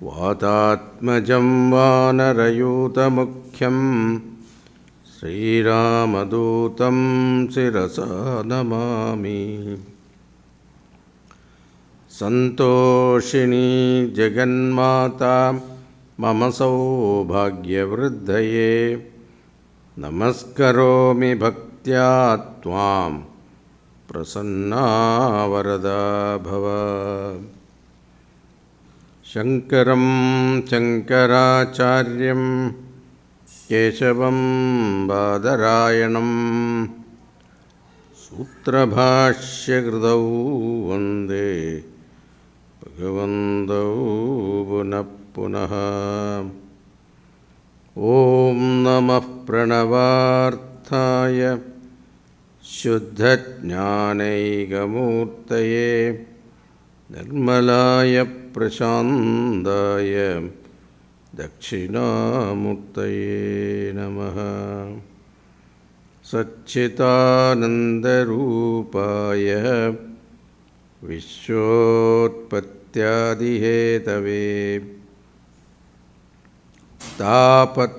वातात्मजं वानरयूतमुख्यं श्रीरामदूतं शिरसा नमामि। सन्तोषिणी जगन्माता मम सौभाग्यवृद्धये नमस्करोमि भक्त्या त्वां प्रसन्ना वरदा भव। शङ्करं शङ्कराचार्यं केशवं बादरायणं सूत्रभाष्यकृतौ वन्दे भगवन्तौ पुनः पुनः। ॐ नमः प्रणवार्थाय शुद्धज्ञानैकमूर्तये निर्मलाय प्रशान्ताय दक्षिणामूर्तये नमः। सच्चिदानन्दरूपाय विश्वोत्पत्त्यादिहेतवे तापत्रयविनाशाय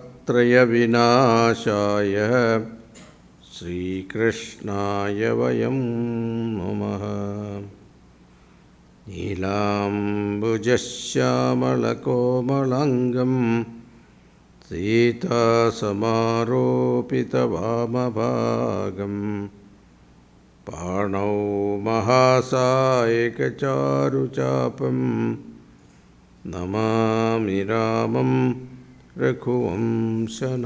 श्रीकृष्णाय वयं नमः। नीलाम्बुजश्यामलकोमलाङ्गं सीतासमारोपितवामभागं पाणौ महासायकचारुचापं नमामि रामं रघुवंशनाथम्।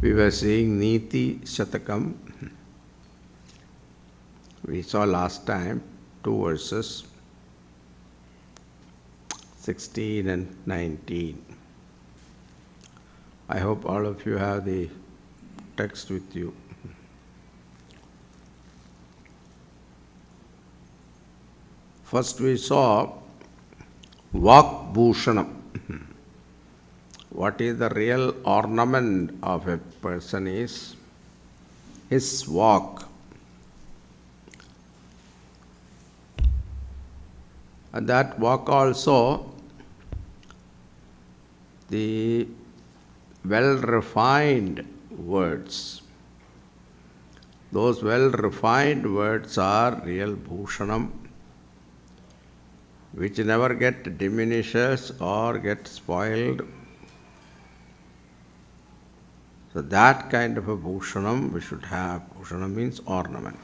We were seeing Niti Shatakam. We saw last time 2 verses, 16 and 19. I hope all of you have the text with you. First we saw Vak Bhushanam. What is the real ornament of a person is his walk. And that walk also, the well-refined words. Those well-refined words are real bhushanam, which never get diminishes or get spoiled. So that kind of a bhushanam we should have. Bhushanam means ornament.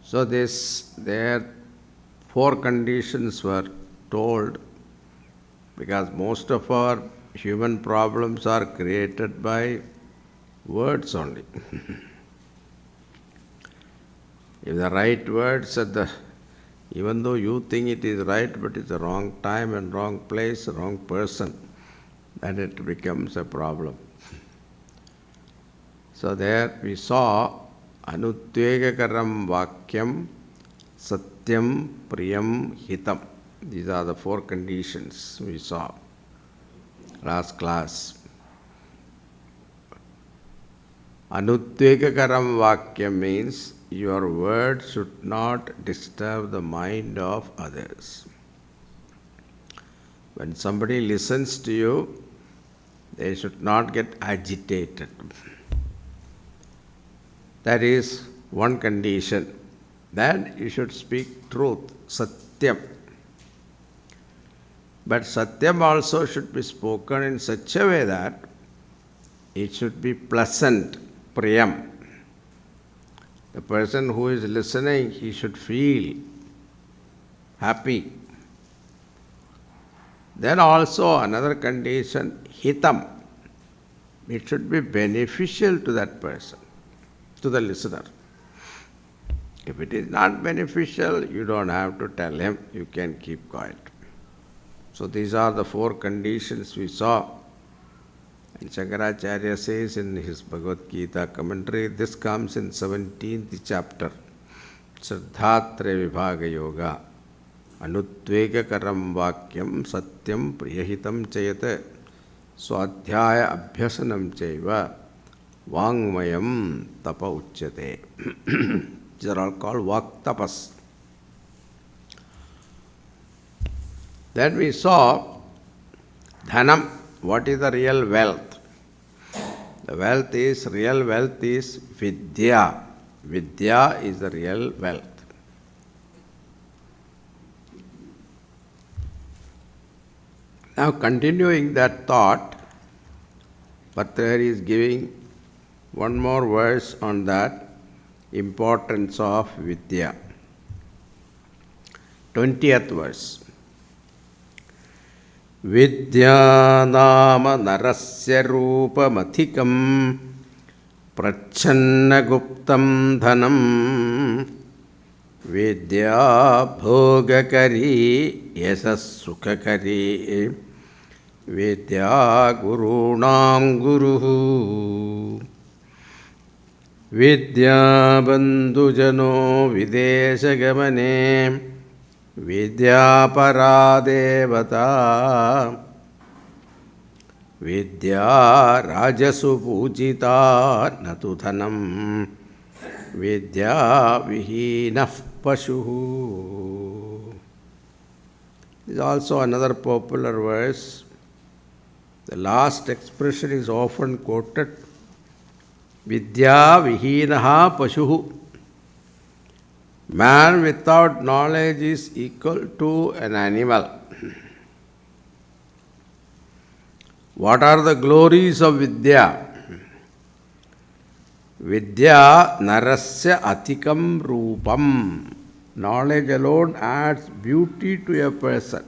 So there 4 conditions were told, because most of our human problems are created by words only. If the right words even though you think it is right, but it's the wrong time and wrong place, wrong person, then it becomes a problem. So there we saw Anutvegakaram Vakyam Satyam Priyam Hitam. These are the 4 conditions we saw last class. Anutvegakaram Vakyam means your words should not disturb the mind of others. When somebody listens to you, they should not get agitated. That is one condition. Then you should speak truth, satyam. But satyam also should be spoken in such a way that it should be pleasant, priyam. The person who is listening, he should feel happy. Then also another condition, hitam. It should be beneficial to that person, to the listener. If it is not beneficial, you don't have to tell him, you can keep quiet. So these are the 4 conditions we saw. And Shankaracharya says in his Bhagavad Gita commentary, this comes in 17th chapter, Shraddhatre Vibhaga Yoga. Anutvegakaram Vakyam Satyam Priyahitam Chayate Swadhyaya Abhyasanam Chaiva Vangmayam Tapa Uchyate. which are all called Vaktapas. Then we saw Dhanam. What is the real wealth? The real wealth is Vidya. Vidya is the real wealth. Now continuing that thought, Bhattacharya is giving one more verse on that importance of Vidya. 20th verse. Vidya nama narasya rupamathikam prachanna guptam dhanam Vidya bhogakari yasas sukhakari Vidya gurunam guruhu Vidya bandhujano videshagamane Vidya paradevata Vidya rajasu pujita natu dhanam Vidya vihinah pashuhu. This is also another popular verse. The last expression is often quoted. Vidya vihinaha pashuhu. Man without knowledge is equal to an animal. What are the glories of Vidya? Vidya narasya atikam rupam. Knowledge alone adds beauty to a person.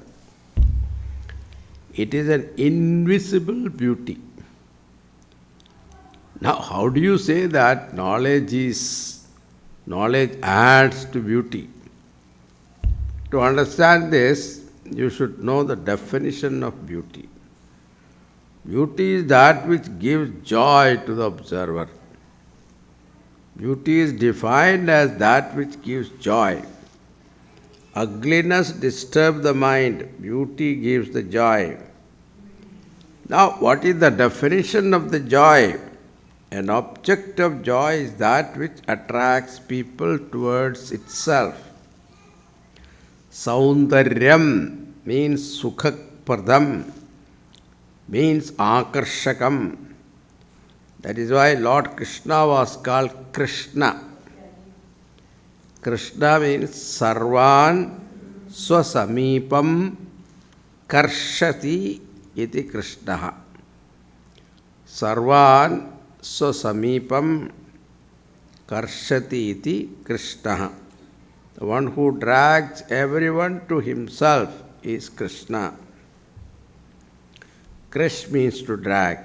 It is an invisible beauty. Now, how do you say that knowledge adds to beauty? To understand this, you should know the definition of beauty. Beauty is that which gives joy to the observer. Beauty is defined as that which gives joy. Ugliness disturbs the mind. Beauty gives the joy. Now, what is the definition of the joy? An object of joy is that which attracts people towards itself. Saundaryam means sukhapradam, means akarshakam. That is why Lord Krishna was called Krishna. Krishna means sarvan swasamipam karshati iti Krishna. Sarvan swasamipam karshati iti Krishna. The one who drags everyone to himself is Krishna. Krish means to drag.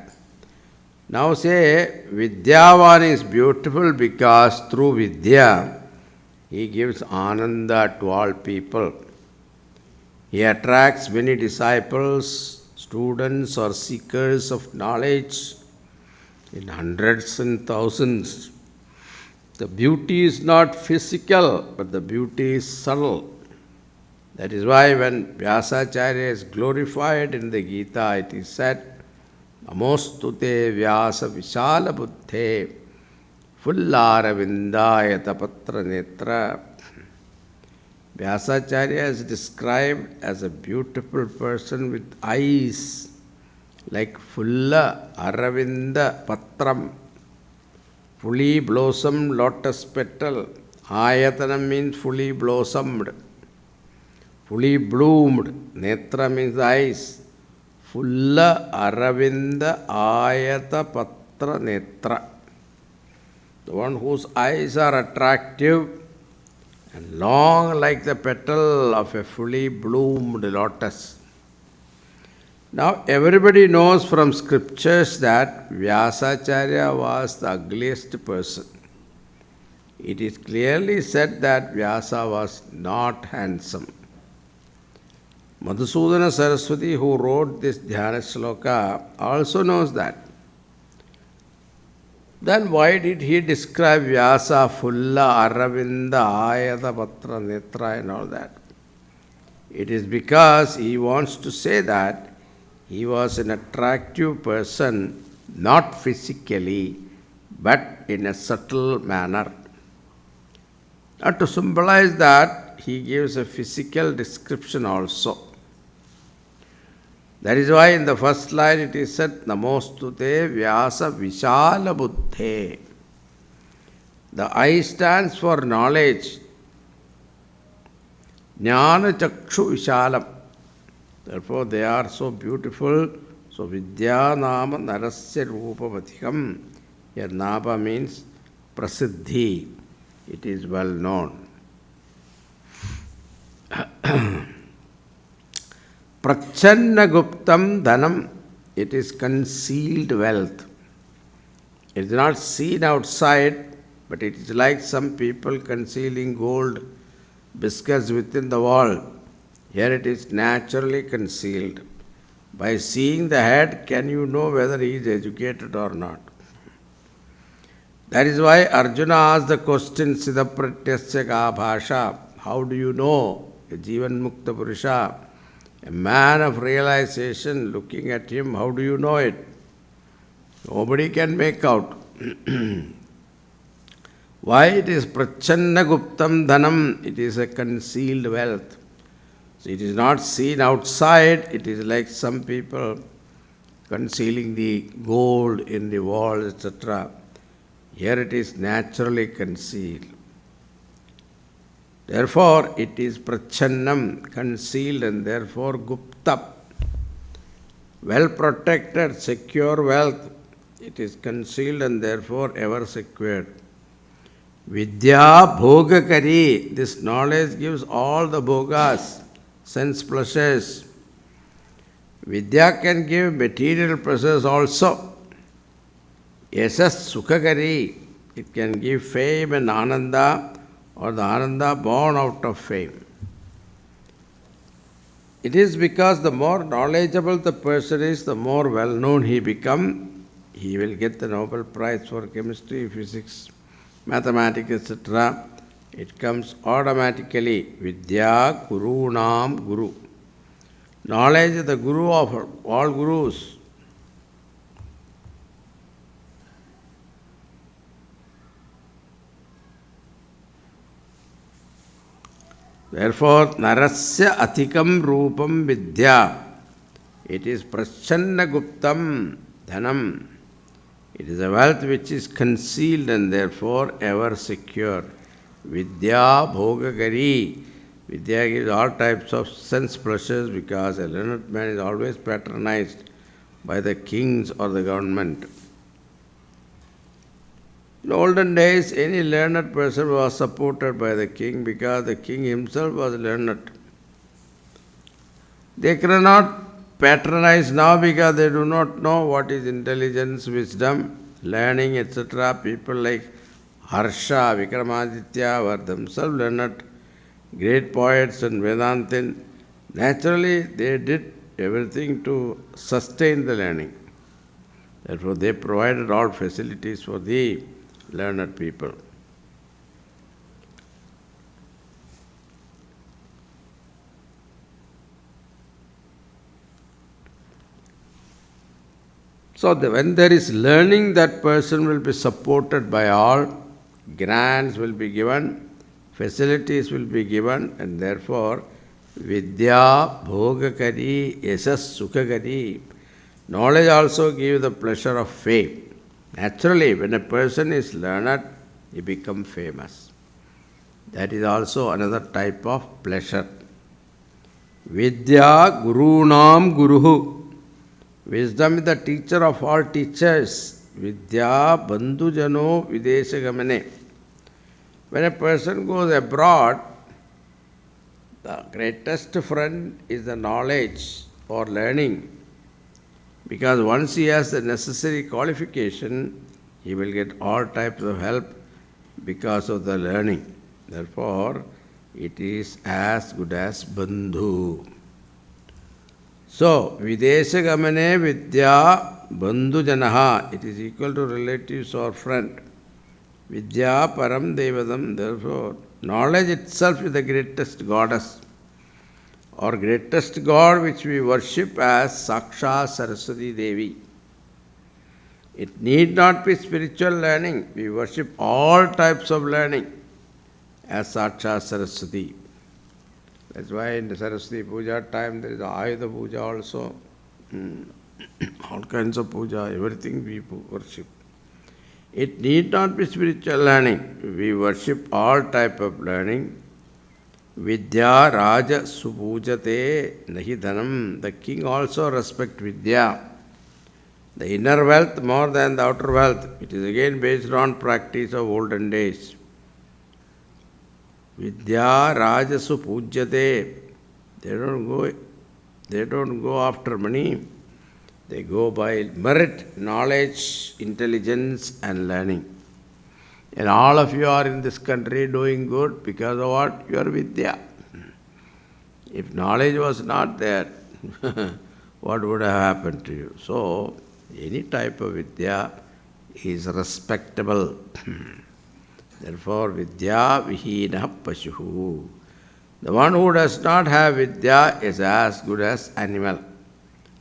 Now say, Vidyavan is beautiful because through Vidya, he gives ananda to all people. He attracts many disciples, students or seekers of knowledge in hundreds and thousands. The beauty is not physical, but the beauty is subtle. That is why when Vyasacharya is glorified in the Gita, it is said, Namostute Vyasa Vishala Buddhe Fullara Vindayata Patra Netra. Vyasacharya is described as a beautiful person with eyes like Fulla Aravinda Patram, fully blossomed lotus petal. Ayatanam means fully blossomed, fully bloomed. Netra means eyes. Fulla Aravinda Ayata Patra Netra. The one whose eyes are attractive and long like the petal of a fully bloomed lotus. Now everybody knows from scriptures that Vyasacharya was the ugliest person. It is clearly said that Vyasa was not handsome. Madhusudana Saraswati, who wrote this Dhyana Shloka, also knows that. Then why did he describe Vyasa, Fulla, Aravinda, Ayata, Patra, Netra and all that? It is because he wants to say that he was an attractive person, not physically, but in a subtle manner. And to symbolize that, he gives a physical description also. That is why in the first line it is said, Namostute Vyasa Vishala Buddhe. The I stands for knowledge. Jnana Chakshu Vishalam. Therefore they are so beautiful. So Vidya Nama Narasya Rupavatikam. Here Napa means Prasiddhi. It is well known. Prachanna Guptam Dhanam. It is concealed wealth. It is not seen outside, but it is like some people concealing gold biscuits within the wall. Here it is naturally concealed. By seeing the head, can you know whether he is educated or not? That is why Arjuna asked the question, Siddhapratyasya ka bhasha. How do you know a Jivan Mukta Purusha, a man of realization, looking at him, how do you know it? Nobody can make out. Why it is Prachanna Guptam Dhanam? It is a concealed wealth. So it is not seen outside, it is like some people concealing the gold in the walls, etc. Here it is naturally concealed. Therefore, it is Prachannam, concealed, and therefore Gupta, well protected, secure wealth. It is concealed and therefore ever secured. Vidya Bhogakari, this knowledge gives all the bhogas, sense pleasures. Vidya can give material pleasures also. Yasas Sukhakari, it can give fame and ananda, or the ananda born out of fame. It is because the more knowledgeable the person is, the more well-known he becomes. He will get the Nobel Prize for chemistry, physics, mathematics, etc. It comes automatically. Vidya Gurunam Guru. Knowledge is the Guru of all Gurus. Therefore, Narasya Athikam Rupam Vidya. It is Prachanna Guptam Dhanam. It is a wealth which is concealed and therefore ever secure. Vidya Bhogakari. Vidya gives all types of sense pleasures because a learned man is always patronized by the kings or the government. In olden days, any learned person was supported by the king because the king himself was learned. They cannot patronize now because they do not know what is intelligence, wisdom, learning, etc. People like Harsha, Vikramaditya were themselves learned, great poets and Vedantin. Naturally, they did everything to sustain the learning. Therefore, they provided all facilities for the learned people. So, when there is learning, that person will be supported by all, grants will be given, facilities will be given, and therefore, Vidya Bhogakari Yasas Sukhakari. Knowledge also gives the pleasure of fame. Naturally, when a person is learned, he becomes famous. That is also another type of pleasure. Vidya Gurunam Guruhu. Wisdom is the teacher of all teachers. Vidya Bandhujano Videshagamane. When a person goes abroad, the greatest friend is the knowledge or learning. Because once he has the necessary qualification, he will get all types of help because of the learning. Therefore, it is as good as Bandhu. So, Videsha Gamane Vidya Bandhu Janaha, it is equal to relatives or friend. Vidya Param Devadam, therefore, knowledge itself is the greatest goddess, or greatest God which we worship as Saksha Saraswati Devi. It need not be spiritual learning. We worship all types of learning. as Sakshat Saraswati. That's why in the Saraswati Puja time there is Ayuda Puja also. All kinds of puja, everything we worship. It need not be spiritual learning. We worship all type of learning. Vidya Raja Supujate Nahi Dhanam. The king also respect Vidya. The inner wealth more than the outer wealth. It is again based on practice of olden days. Vidya Raja Supujate. They don't go after money. They go by merit, knowledge, intelligence and learning. And all of you are in this country doing good because of what? Your Vidya. If knowledge was not there, what would have happened to you? So, any type of Vidya is respectable. Therefore, Vidya Vihina Pashuhu. The one who does not have Vidya is as good as animal.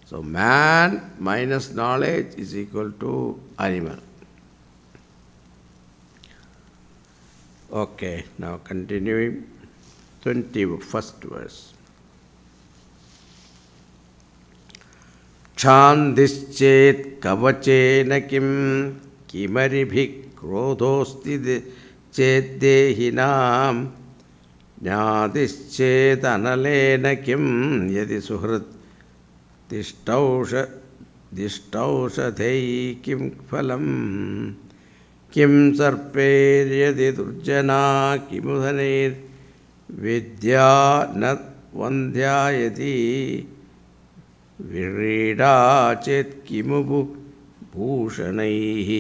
So, man minus knowledge is equal to animal. Okay, now continuing, 21st verse. Chandhischet kavachena kim kimaribhik krodhosti chet dehinam jnadischet analena kim yadi suhrit dishtaushadhai kim phalam kim sarperyadi durjana kimudhanir vidya nat vandhyayati virida chet kimubu bhushanaihi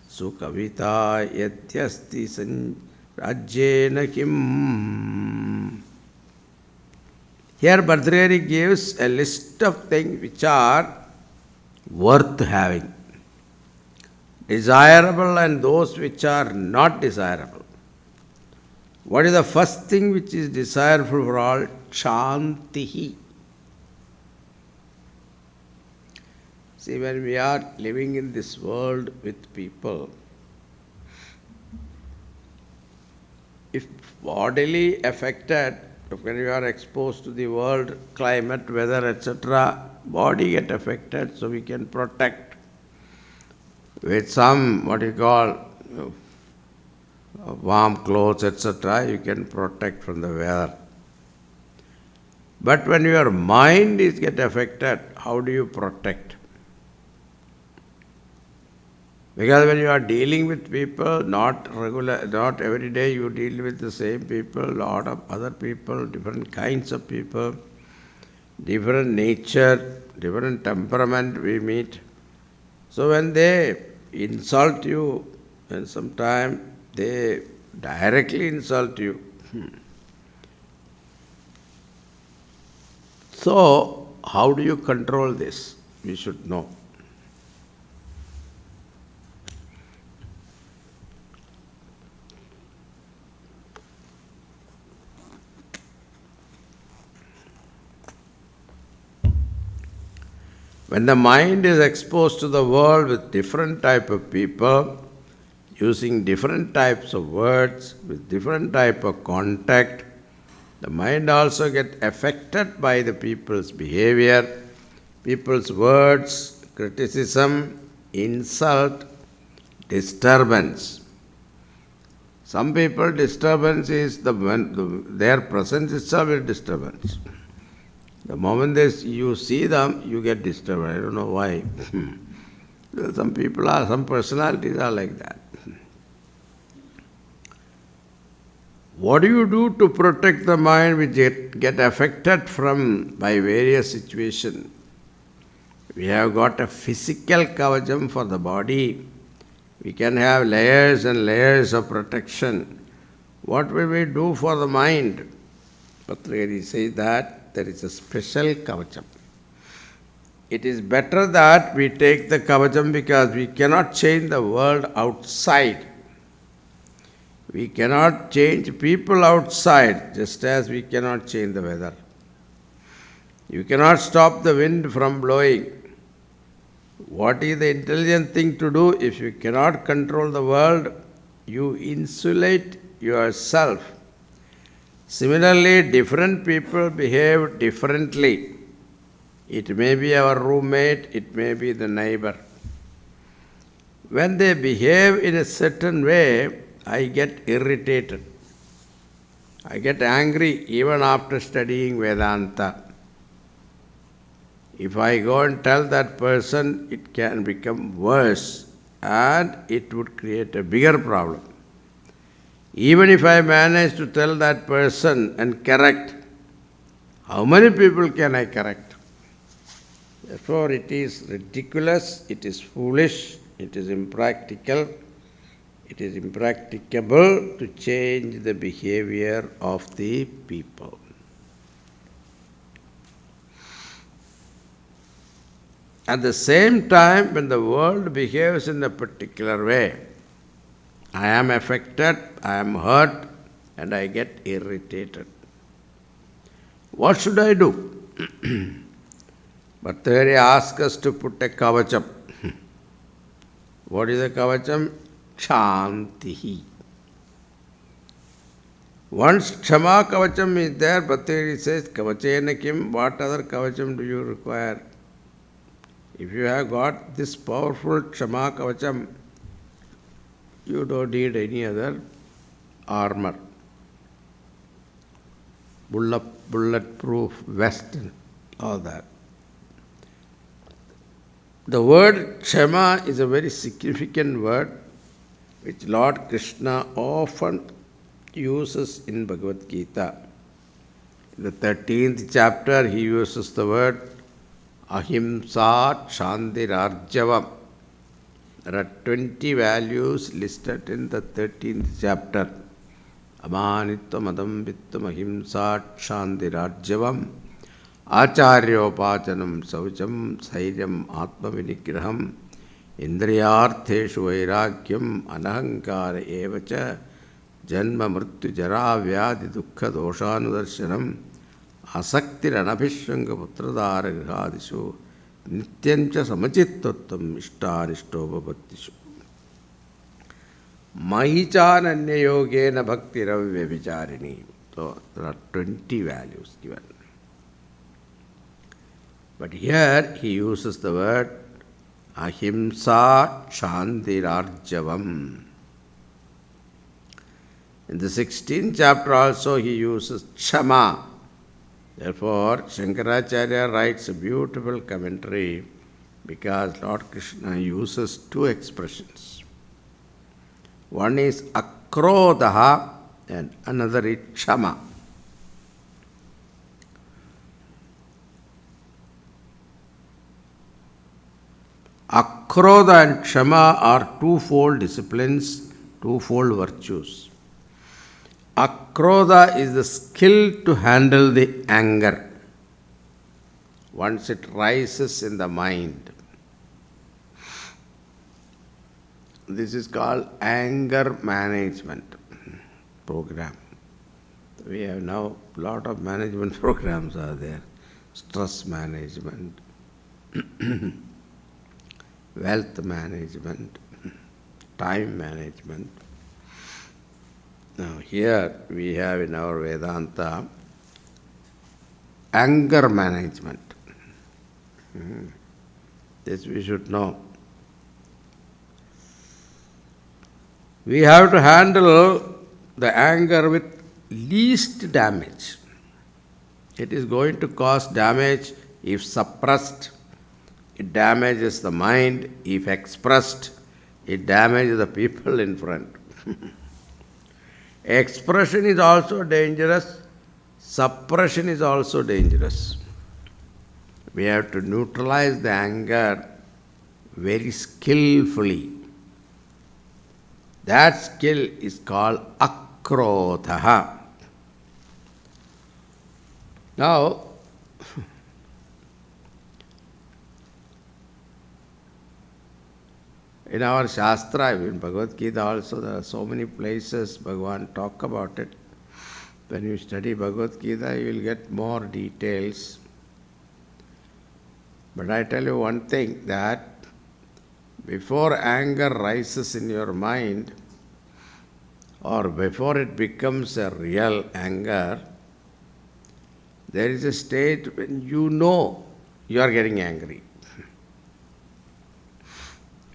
sukavita yatyasti rajyena kim. Here Bhartrihari gives a list of things which are worth having, desirable and those which are not desirable. What is the first thing which is desirable for all? Shantihi. See, when we are living in this world with people, if bodily affected, when you are exposed to the world, climate, weather, etc., body get affected, so we can protect with some, warm clothes, etc., you can protect from the weather. But when your mind is get affected, how do you protect? Because when you are dealing with people, not every day you deal with the same people, lot of other people, different kinds of people, different nature, different temperament we meet. So when they insult you, and sometimes they directly insult you. So, how do you control this? We should know. When the mind is exposed to the world with different type of people, using different types of words, with different type of contact, the mind also gets affected by the people's behavior, people's words, criticism, insult, disturbance. Some people, disturbance is their presence itself is disturbance. The moment you see them, you get disturbed. I don't know why. Some people are, some personalities are like that. What do you do to protect the mind which get affected by various situations? We have got a physical kavacham for the body. We can have layers and layers of protection. What will we do for the mind? Bhartrihari says that there is a special kavacham. It is better that we take the kavacham because we cannot change the world outside. We cannot change people outside, just as we cannot change the weather. You cannot stop the wind from blowing. What is the intelligent thing to do? If you cannot control the world, you insulate yourself. Similarly, different people behave differently. It may be our roommate, it may be the neighbor. When they behave in a certain way, I get irritated. I get angry even after studying Vedanta. If I go and tell that person, it can become worse and it would create a bigger problem. Even if I manage to tell that person and correct, how many people can I correct? Therefore, it is ridiculous, it is foolish, it is impractical, it is impracticable to change the behavior of the people. At the same time, when the world behaves in a particular way, I am affected, I am hurt, and I get irritated. What should I do? Bhattacharya asks us to put a kavacham. What is a kavacham? Shantihi. Once Kshama kavacham is there, Bhattacharya says, Kavachena kim, what other kavacham do you require? If you have got this powerful Kshama kavacham, you don't need any other armor. Bulletproof vest and all that. The word Kshama is a very significant word which Lord Krishna often uses in Bhagavad Gita. In the 13th chapter, he uses the word Ahimsa Kshantirarjavam. There are 20 values listed in the 13th chapter. Amanitvam adambitvam ahimsa kshantirarjavam acharyopacanam saucham sairyam atmavinigraham indriyartheshu vairagyam anahankara evacha janma mrityu jara vyadi dukkha doshanudarshanam asaktir anabhishanga putradhara grihadishu nityancha samachittvattam ishtanishtopapatishu. Mahichananya yogena bhaktiravya vicharini. So there are 20 values given. But here he uses the word ahimsa kshantirarjavam. In the 16th chapter also he uses kshama. Therefore, Shankaracharya writes a beautiful commentary because Lord Krishna uses two expressions. One is akrodaha and another is kshama. Akrodha and kshama are twofold disciplines, twofold virtues. Akrodha is the skill to handle the anger once it rises in the mind. This is called anger management program. We have now a lot of management programs are there. Stress management, wealth management, time management. Now here we have in our Vedanta anger management. This we should know. We have to handle the anger with least damage. It is going to cause damage if suppressed. It damages the mind. If expressed, it damages the people in front. Expression is also dangerous. Suppression is also dangerous. We have to neutralize the anger very skillfully. That skill is called akrodha. Now, in our Shastra, in Bhagavad Gita also, there are so many places Bhagavan talk about it. When you study Bhagavad Gita, you will get more details. But I tell you one thing, that before anger rises in your mind, or before it becomes a real anger, there is a state when you know you are getting angry.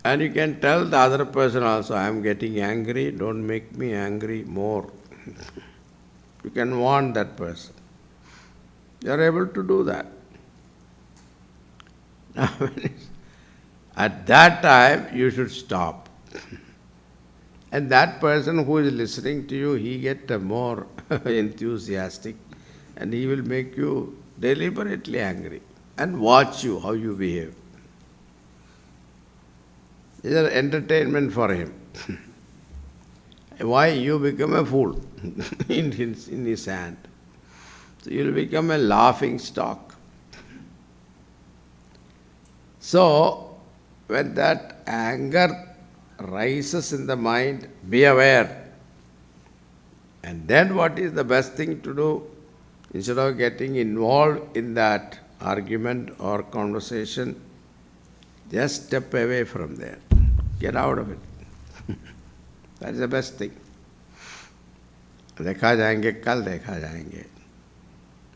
And you can tell the other person also, I am getting angry, don't make me angry more. You can warn that person. You are able to do that. Now, at that time, you should stop. And that person who is listening to you, he gets more enthusiastic and he will make you deliberately angry and watch you how you behave. It's an entertainment for him. Why? You become a fool in his hand. So you will become a laughing stock. So, when that anger rises in the mind, be aware. And then what is the best thing to do? Instead of getting involved in that argument or conversation, just step away from there. Get out of it. That is the best thing. देखा जाएंगे कल देखा जाएंगे.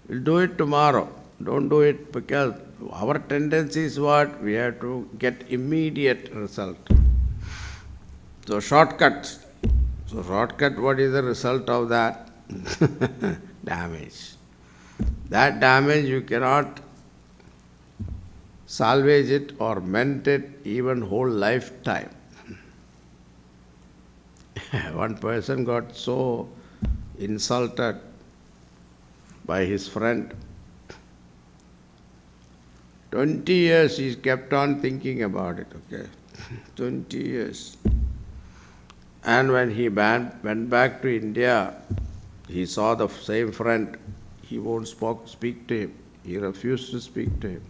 We'll do it tomorrow. Don't do it because our tendency is what? We have to get immediate result. So shortcuts. So shortcut, what is the result of that? Damage. That damage you cannot salvage it or mend it even whole lifetime. One person got so insulted by his friend. 20 years he kept on thinking about it, okay? 20 years. And when he went back to India, he saw the same friend. He won't speak to him. He refused to speak to him.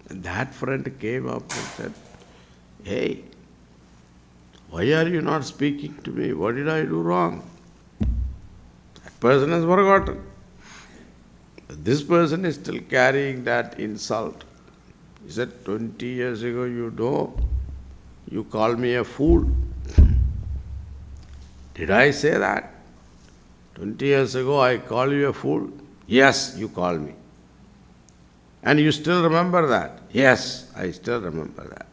And that friend came up and said, hey, why are you not speaking to me? What did I do wrong? That person has forgotten. This person is still carrying that insult. He said, 20 years ago, you called me a fool. Did I say that? 20 years ago, I called you a fool? Yes, you called me. And you still remember that? Yes, I still remember that.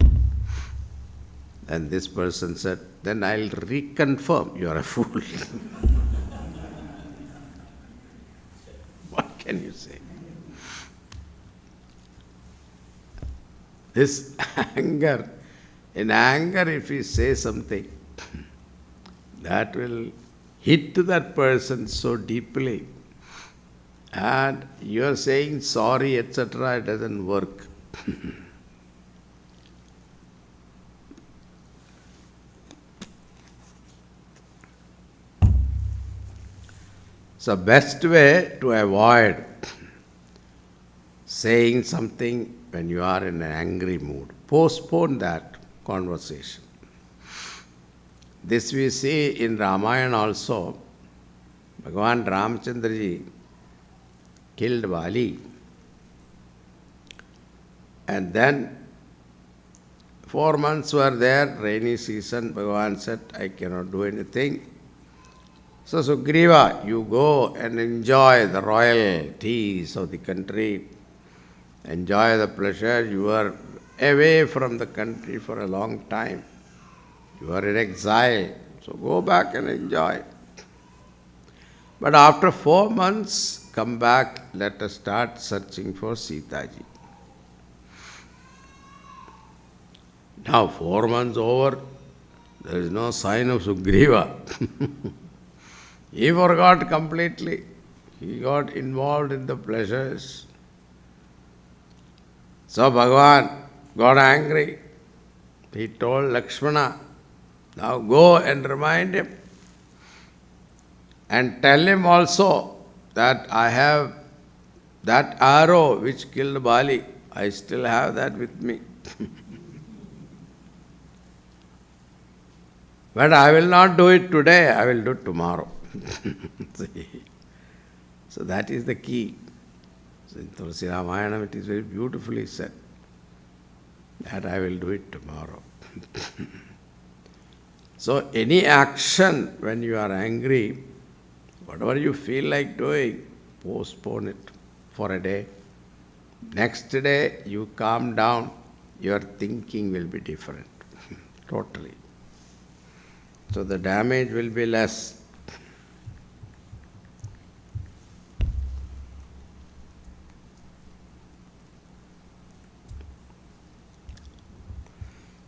And this person said, then I'll reconfirm you are a fool. What can you say? This anger, in anger if we say something, that will hit to that person so deeply. And you are saying sorry, etc., it doesn't work. So best way to avoid saying something when you are in an angry mood, postpone that conversation. This we see in Ramayana also. Bhagavan Ramchandraji killed Vali. And then 4 months were there, rainy season. Bhagavan said, I cannot do anything. So Sugriva, you go and enjoy the royalties of the country. Enjoy the pleasure. You are away from the country for a long time. You are in exile. So go back and enjoy. But after 4 months, come back, let us start searching for Sita ji. Now 4 months over, there is no sign of Sugriva. He forgot completely. He got involved in the pleasures. So Bhagavan got angry. He told Lakshmana, now go and remind him. And tell him also that I have that arrow which killed Bali. I still have that with me. But I will not do it today, I will do it tomorrow. So that is the key. So in Tulsi Ramayana it is very beautifully said that I will do it tomorrow. So any action when you are angry, whatever you feel like doing, postpone it for a day. Next day you calm down, your thinking will be different, totally. So the damage will be less.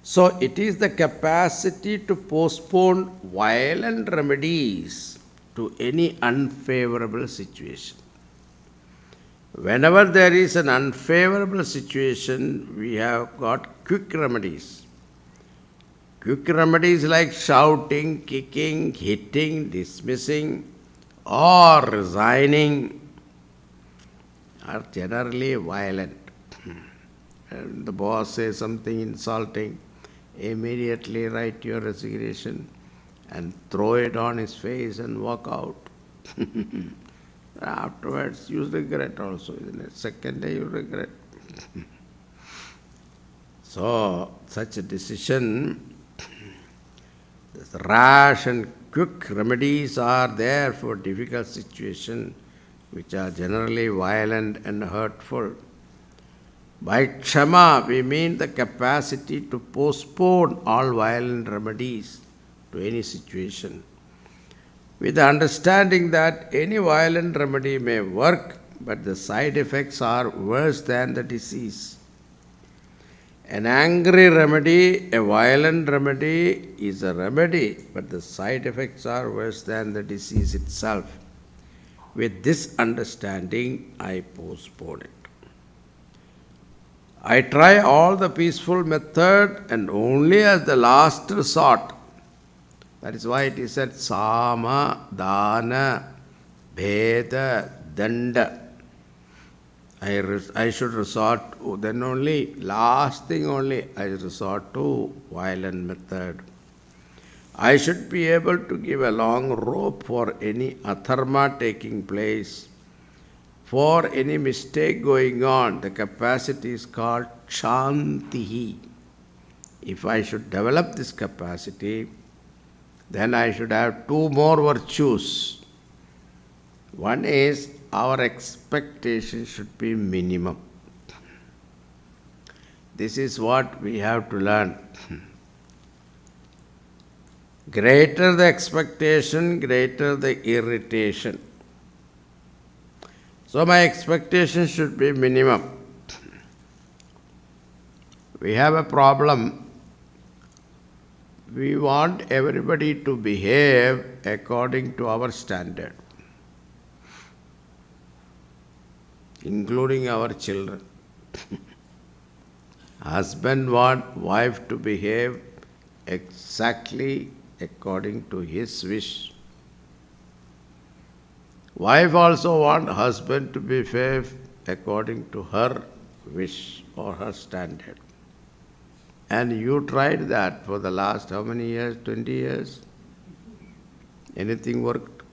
So it is the capacity to postpone violent remedies to any unfavorable situation. Whenever there is an unfavorable situation, we have got quick remedies. Quick remedies like shouting, kicking, hitting, dismissing, or resigning are generally violent. And the boss says something insulting, immediately write your resignation and throw it on his face and walk out. Afterwards, you regret also, isn't it? Second day, you regret. So, such a decision, this rash and quick remedies are there for difficult situations which are generally violent and hurtful. By kshama, we mean the capacity to postpone all violent remedies to any situation, with the understanding that any violent remedy may work, but the side effects are worse than the disease. An angry remedy, a violent remedy is a remedy, but the side effects are worse than the disease itself. With this understanding, I postpone it. I try all the peaceful method and only as the last resort. That is why it is said Sama, Dana, Bheda, Danda. I should resort, then only, last thing only, I resort to violent method. I should be able to give a long rope for any atharma taking place. For any mistake going on, the capacity is called Shantihi. If I should develop this capacity, then I should have two more virtues. One is our expectation should be minimum. This is what we have to learn. Greater the expectation, greater the irritation. So my expectation should be minimum. We have a problem. We want everybody to behave according to our standard, including our children. Husband wants wife to behave exactly according to his wish. Wife also wants husband to behave according to her wish or her standard. And you tried that for the last how many years? 20 years? Anything worked?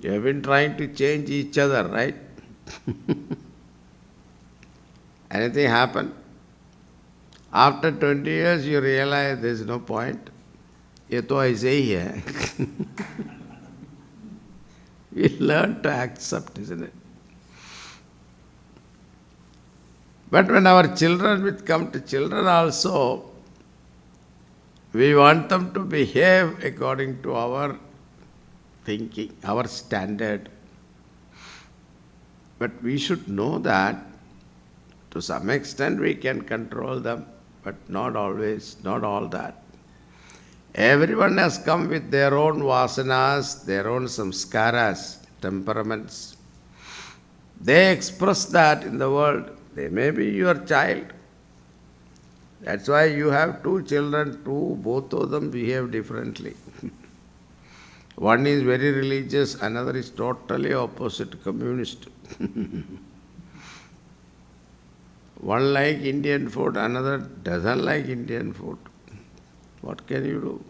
You have been trying to change each other, right? Anything happened? After 20 years you realize there is no point. ये तो ऐसे ही है. We learn to accept, isn't it? But when our children will come to children also, we want them to behave according to our thinking, our standard. But we should know that to some extent we can control them, but not always, not all that. Everyone has come with their own vasanas, their own samskaras, temperaments. They express that in the world. They may be your child. That's why you have two children, both of them behave differently. One is very religious, another is totally opposite, communist. One like Indian food, another doesn't like Indian food. What can you do?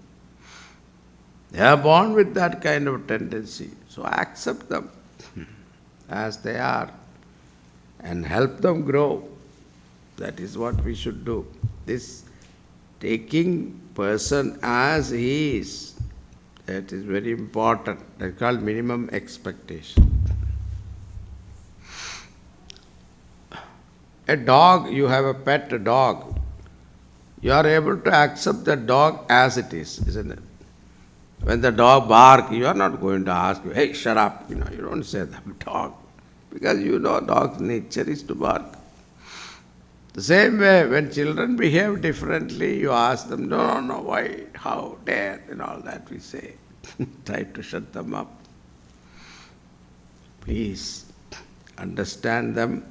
They are born with that kind of tendency. So accept them as they are and help them grow. That is what we should do. This taking person as he is, that is very important. That's called minimum expectation. A dog, you have a pet dog. You are able to accept the dog as it is, isn't it? When the dog barks, you are not going to ask, hey, shut up. You don't say that dog. Because dog's nature is to bark. The same way, when children behave differently, you ask them, no, why, how, dare, and all that we say. Try to shut them up. Please understand them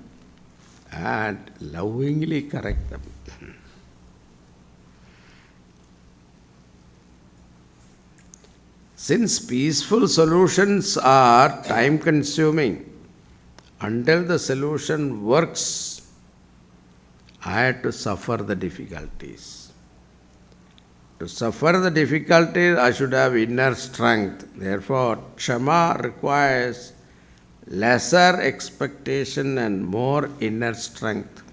and lovingly correct them. Since peaceful solutions are time-consuming, until the solution works, I had to suffer the difficulties. To suffer the difficulties, I should have inner strength. Therefore, Kshama requires lesser expectation and more inner strength.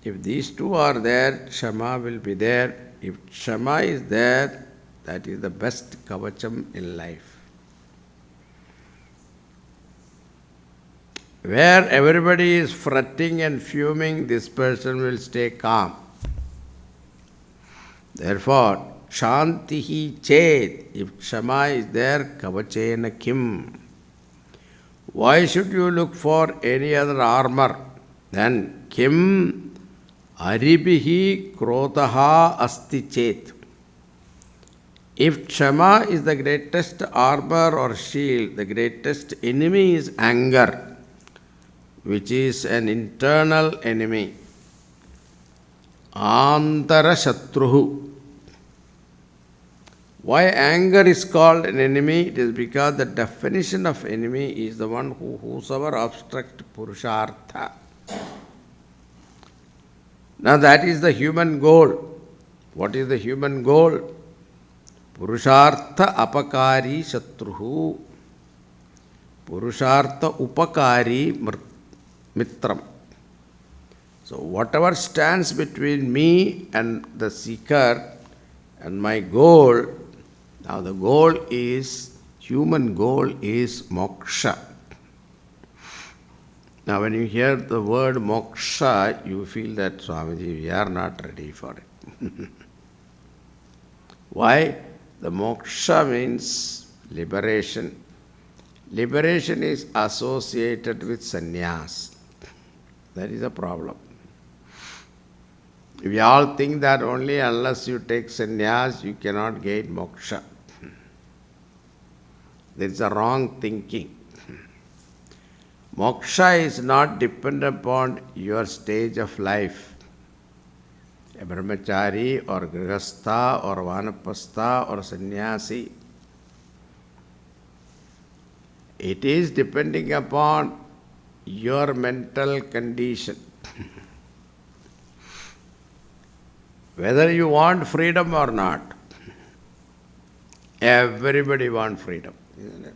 If these two are there, Kshama will be there. If Kshama is there, that is the best kavacham in life. Where everybody is fretting and fuming, this person will stay calm. Therefore, Shantihi Chet, if Kshama is there, kavachena kim. Why should you look for any other armor? Then, kim aribihi krotaha asti chet. If Kshama is the greatest armor or shield, the greatest enemy is anger, which is an internal enemy. Antara Shatruhu. Why anger is called an enemy? It is because the definition of enemy is the one whosoever obstructs Purushartha. Now that is the human goal. What is the human goal? Purushartha apakari shatruhu. Purushartha upakari mitram. So whatever stands between me and the seeker and my goal, now the goal is, human goal is moksha. Now when you hear the word moksha, you feel that, Swamiji, we are not ready for it. Why? The moksha means liberation. Liberation is associated with sannyas. That is a problem. We all think that only unless you take sannyas, you cannot gain moksha. There is a wrong thinking. Moksha is not dependent upon your stage of life. A brahmachari or grihastha or vanapastha or sannyasi. It is depending upon your mental condition. Whether you want freedom or not. Everybody wants freedom, isn't it?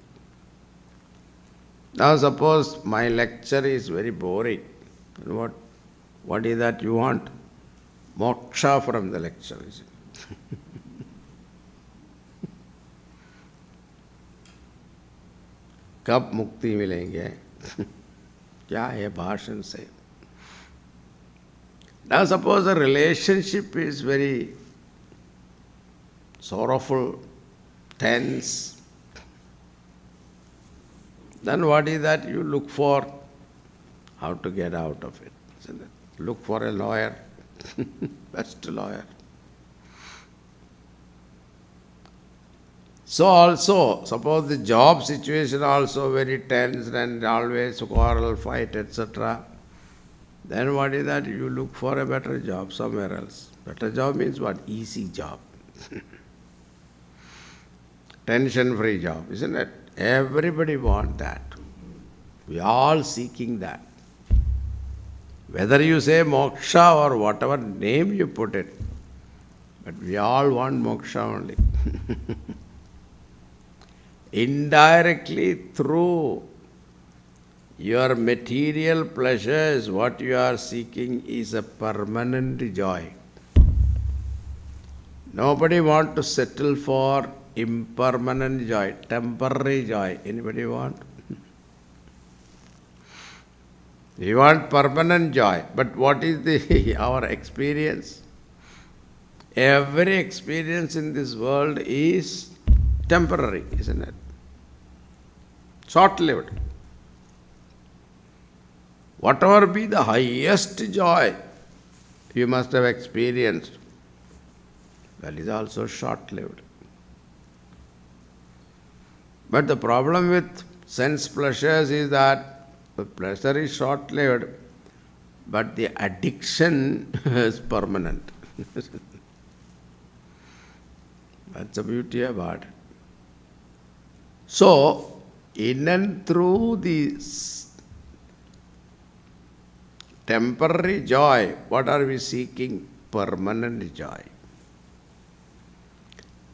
Now suppose my lecture is very boring. What is that you want? Moksha from the lecture, is it? कब मुक्ति मिलेंगे? क्या है भाषण से? Now suppose the relationship is very sorrowful, tense. Then what is that you look for? How to get out of it, isn't it? Look for a lawyer, best lawyer. So also, suppose the job situation also very tense and always quarrel, fight, etc. Then what is that? You look for a better job somewhere else. Better job means what? Easy job. Tension-free job, isn't it? Everybody wants that. We are all seeking that. Whether you say moksha or whatever name you put it, but we all want moksha only. Indirectly through your material pleasures, what you are seeking is a permanent joy. Nobody wants to settle for impermanent joy, temporary joy. Anybody want? We want permanent joy. But what is our experience? Every experience in this world is temporary, isn't it? Short-lived. Whatever be the highest joy you must have experienced, that is also short-lived. But the problem with sense pleasures is that the pleasure is short-lived, but the addiction is permanent. That's the beauty about it. So, in and through this temporary joy, what are we seeking? Permanent joy.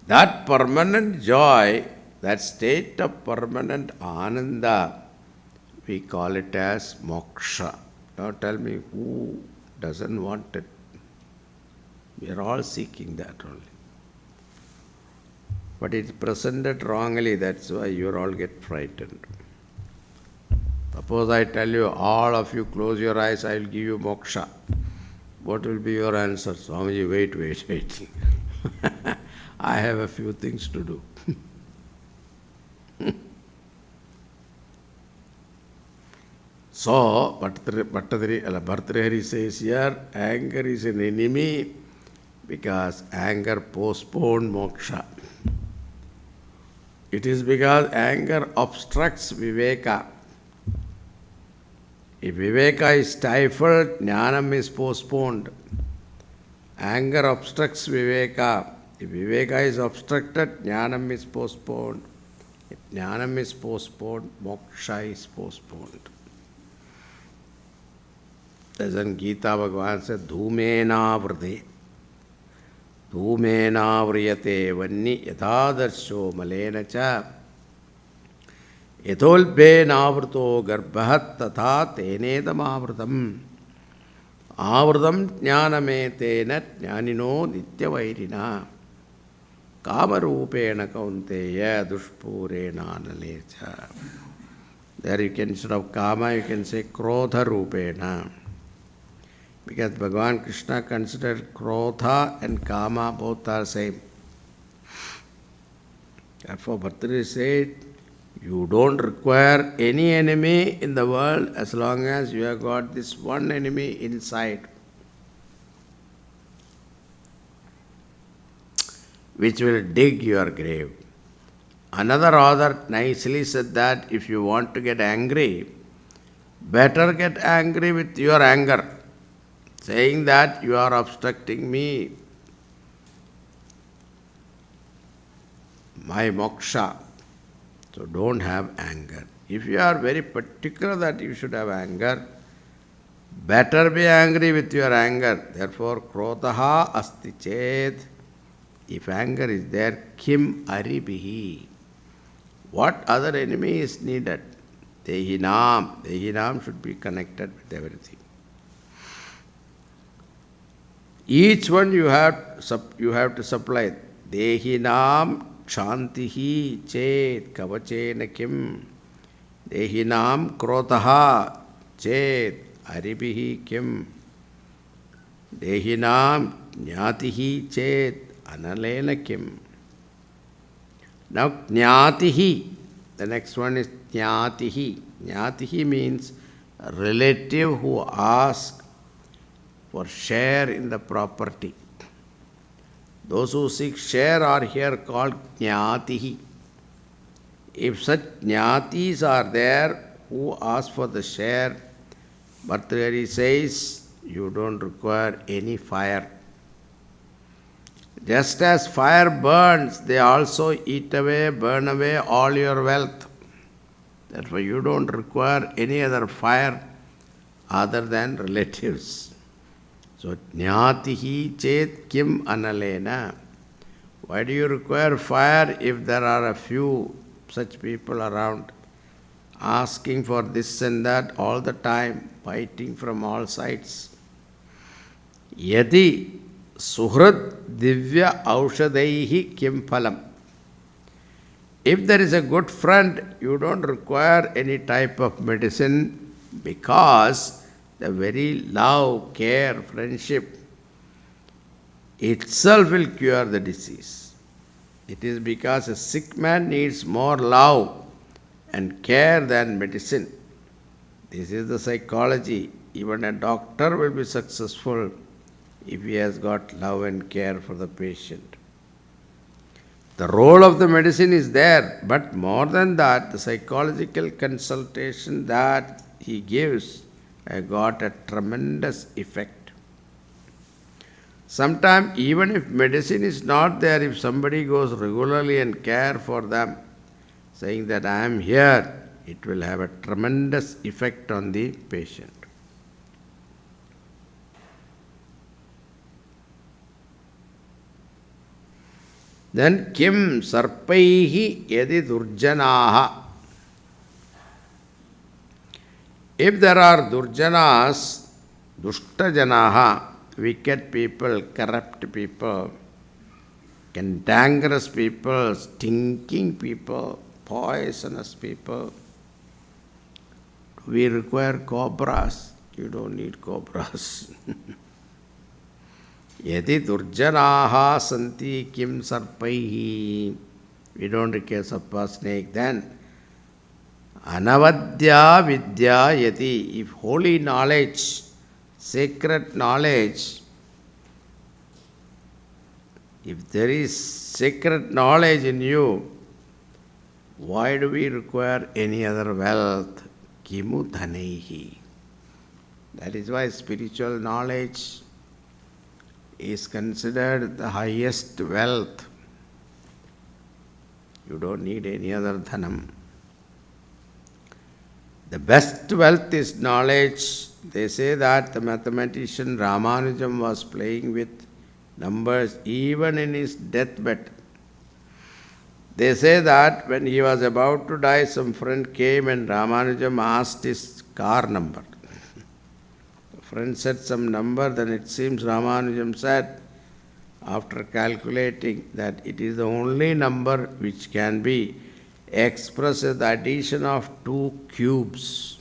That permanent joy, that state of permanent ananda, we call it as moksha. Now tell me, who doesn't want it? We are all seeking that only. But it's presented wrongly, that's why you all get frightened. Suppose I tell you, all of you close your eyes, I will give you moksha. What will be your answer? Swamiji, wait. I have a few things to do. So, Bhartrihari says here, anger is an enemy because anger postponed moksha. It is because anger obstructs viveka. If viveka is stifled, jnanam is postponed. Anger obstructs viveka. If viveka is obstructed, jnanam is postponed. If jnanam is postponed, moksha is postponed. As in Gita, Bhagavan said, Dhumena vrde. Dhumena vriyate vanni yathadarso malena cha. Yatholbe navrto garbhat tatha tenedam avratam. Avratam jnaname tena jnanino nityavairina. Kamarupena kaunteya dushpurena nalecha. There you can, instead of kama, you can say krodha rupena. Because Bhagavan Krishna considered krodha and kama both are same. Therefore, Bhartrihari said, you don't require any enemy in the world as long as you have got this one enemy inside, which will dig your grave. Another author nicely said that if you want to get angry, better get angry with your anger, saying that you are obstructing me, my moksha. So don't have anger. If you are very particular that you should have anger, better be angry with your anger. Therefore, krodhaha asti ched. If anger is there, kim aribihi. What other enemy is needed? Dehinam. Dehinam should be connected with everything. Each one you have to supply. Dehinam kshantihi chet kavachena kim. Dehinam krodhaha chet aribihi kim. Dehinam jnatihi chet analena kim. Now jnatihi, the next one is jnatihi. Jnatihi means a relative who asks for share in the property. Those who seek share are here called jnatihi. If such jnatis are there who ask for the share, Bhartrihari says, you don't require any fire. Just as fire burns, they also eat away, burn away all your wealth. Therefore, you don't require any other fire other than relatives. So, jnatihi chet kim analena. Why do you require fire if there are a few such people around asking for this and that all the time, fighting from all sides? Yadi Suhrat divya aushadaihi kim phalam. If there is a good friend, you don't require any type of medicine because the very love, care, friendship itself will cure the disease. It is because a sick man needs more love and care than medicine. This is the psychology. Even a doctor will be successful if he has got love and care for the patient. The role of the medicine is there, but more than that, the psychological consultation that he gives got a tremendous effect. Sometimes, even if medicine is not there, if somebody goes regularly and care for them, saying that I am here, it will have a tremendous effect on the patient. Then kim sarpaihi yadi durjanaha. If there are durjanas, dushtajanaha, wicked people, corrupt people, cantankerous people, stinking people, poisonous people, we require cobras. You don't need cobras. Yadi durjanaha santi kim sarpaihi. We don't require sarpa, snake. Then anavadya vidya yati. If holy knowledge, sacred knowledge, if there is sacred knowledge in you, why do we require any other wealth? Kimu dhanaihi. That is why spiritual knowledge is considered the highest wealth. You don't need any other dhanam. The best wealth is knowledge. They say that the mathematician Ramanujam was playing with numbers even in his deathbed. They say that when he was about to die, some friend came and Ramanujam asked his car number. The friend said some number, then it seems Ramanujam said, after calculating, that it is the only number which can be expressed as the addition of 2 cubes.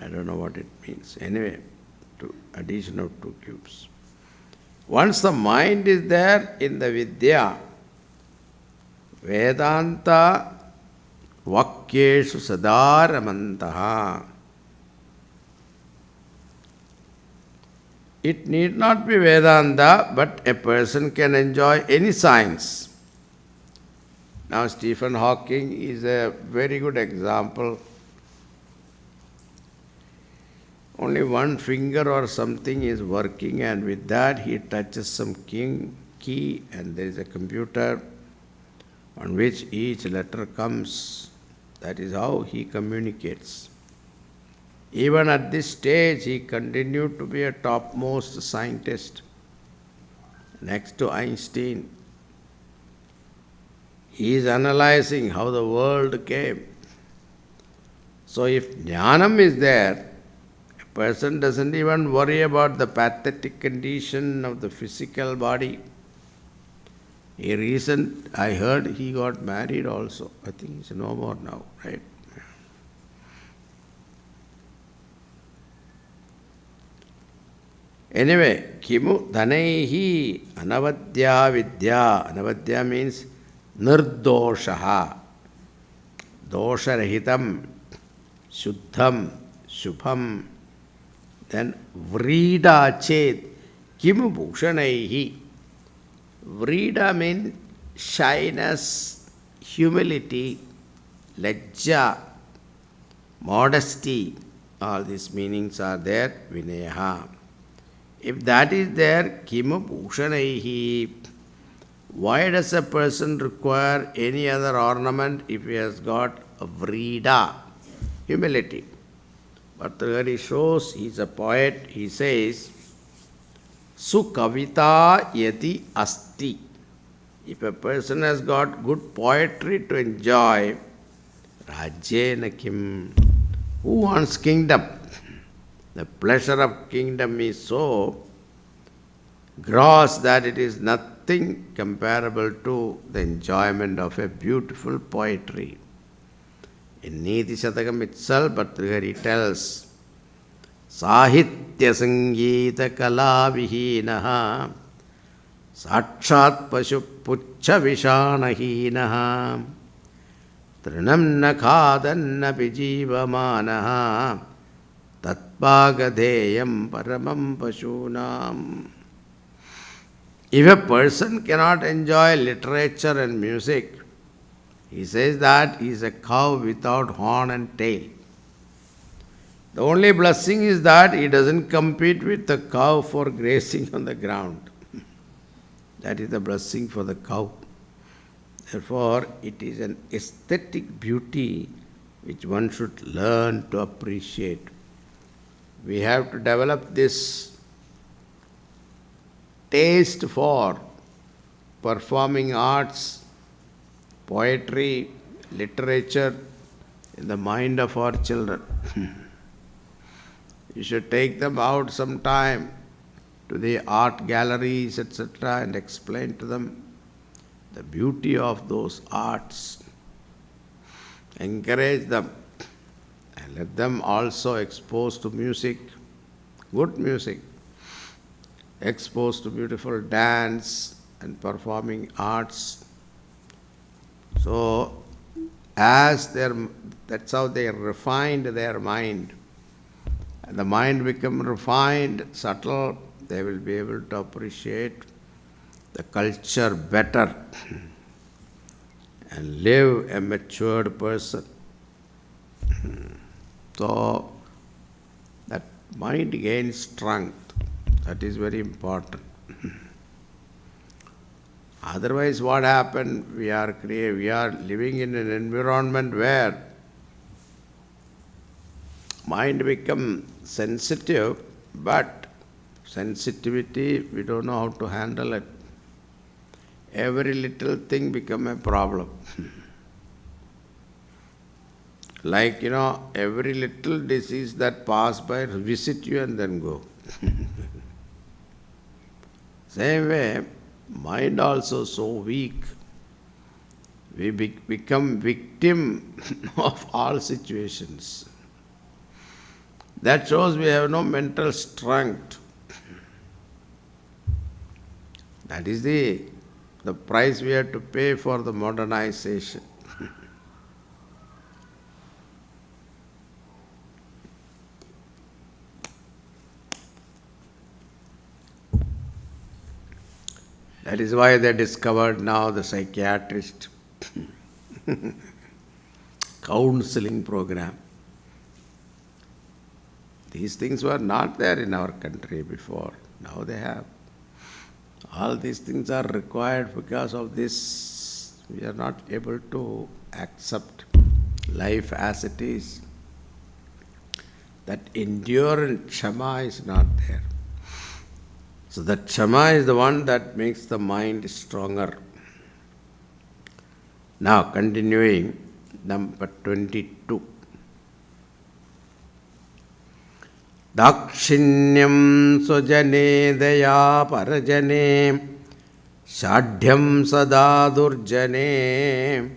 I don't know what it means. Anyway, addition of 2 cubes. Once the mind is there in the Vidya, Vedanta Vakyeshu Sadaramantaha. It need not be Vedanta, but a person can enjoy any science. Now Stephen Hawking is a very good example. Only one finger or something is working, and with that he touches some key and there is a computer on which each letter comes. That is how he communicates. Even at this stage he continued to be a topmost scientist next to Einstein. He is analyzing how the world came. So if jnanam is there, person doesn't even worry about the pathetic condition of the physical body. I heard he got married also. I think he's no more now, right? Anyway, kimu dhanaihi anavadya vidya. Anavadya means nirdoshaha, dosharahitam, shuddham, shubham. Then vrida chet kimu bhushanaihi. Vrida means shyness, humility, lajja, modesty. All these meanings are there, vineha. If that is there, kimu bhushanaihi. Why does a person require any other ornament if he has got a vrida, humility? Bhartrihari shows, he is a poet, he says, Sukavita yati asti. If a person has got good poetry to enjoy, Rajyena kim. Who wants kingdom? The pleasure of kingdom is so gross that it is nothing comparable to the enjoyment of a beautiful poetry. In Niti Shatakam itself, Bhartrihari tells, Sahitya Sangeeta Kala Vihinaha Sakshat Pashu Puchcha Vishanahinaha Trinam Nakhadanna Pijivamanaha Tatpagadeyam Paramam Pashunam. If a person cannot enjoy literature and music, he says that he is a cow without horn and tail. The only blessing is that he doesn't compete with the cow for grazing on the ground. That is the blessing for the cow. Therefore, it is an aesthetic beauty which one should learn to appreciate. We have to develop this taste for performing arts, poetry, literature in the mind of our children. You should take them out sometime to the art galleries, etc., and explain to them the beauty of those arts. Encourage them and let them also exposed to music, good music, exposed to beautiful dance and performing arts. So, that's how they refined their mind. And the mind become refined, subtle, they will be able to appreciate the culture better and live a matured person. So, that mind gains strength. That is very important. Otherwise, what happened? We are living in an environment where mind become sensitive, but sensitivity, we don't know how to handle it. Every little thing become a problem. Like, every little disease that pass by, visit you and then go. Same way, mind also so weak. We become victim of all situations. That shows we have no mental strength. That is the price we have to pay for the modernization. That is why they discovered now the psychiatrist counseling program. These things were not there in our country before. Now they have. All these things are required because of this. We are not able to accept life as it is. That endurance, Kshama, is not there. So that Kshama is the one that makes the mind stronger. Now continuing, number 22. Dakshinyam swajane daya parajane shadhyam sada durjane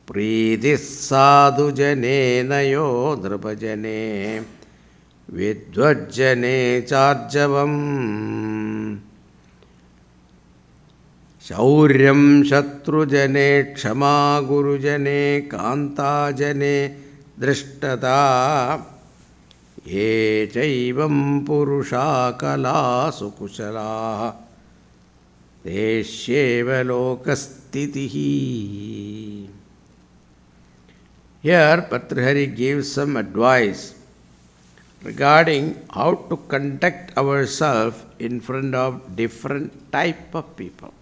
priti sadhujane nayo drupajane vidvajane charjavam shauryam shatrujane kshama gurujane kantajane drishtata ye chaivam purusha kala sukushala deshyeva lokastitihi. Here Bhartrihari gives some advice regarding how to conduct ourselves in front of different type of people.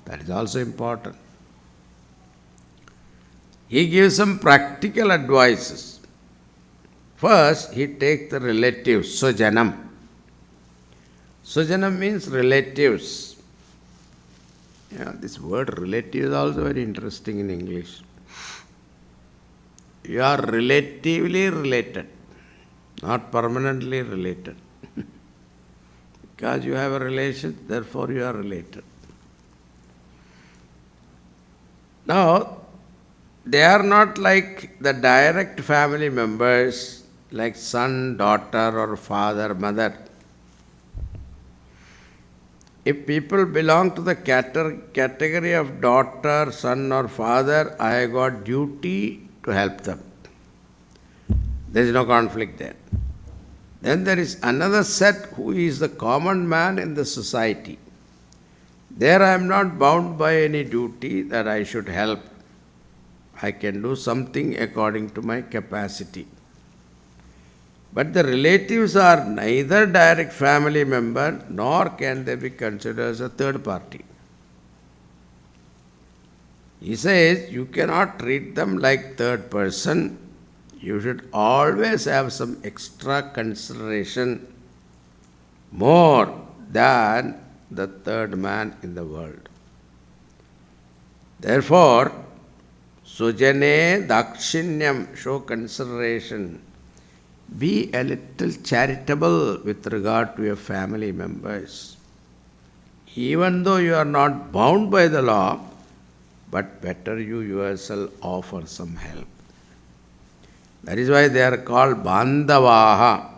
That is also important. He gives some practical advices. First, he takes the relatives, Swajanam. Swajanam means relatives. This word relative is also very interesting in English. You are relatively related. not permanently related. Because you have a relation, therefore you are related. Now, they are not like the direct family members, like son, daughter, or father, mother. If people belong to the category of daughter, son, or father, I have got duty to help them. There is no conflict there. Then there is another set who is the common man in the society. There I am not bound by any duty that I should help. I can do something according to my capacity. But the relatives are neither direct family member nor can they be considered as a third party. He says you cannot treat them like third person. You should always have some extra consideration more than the third man in the world. Therefore, sujane dakshinyam, show consideration. Be a little charitable with regard to your family members. Even though you are not bound by the law, but better you yourself offer some help. That is why they are called bandavaha.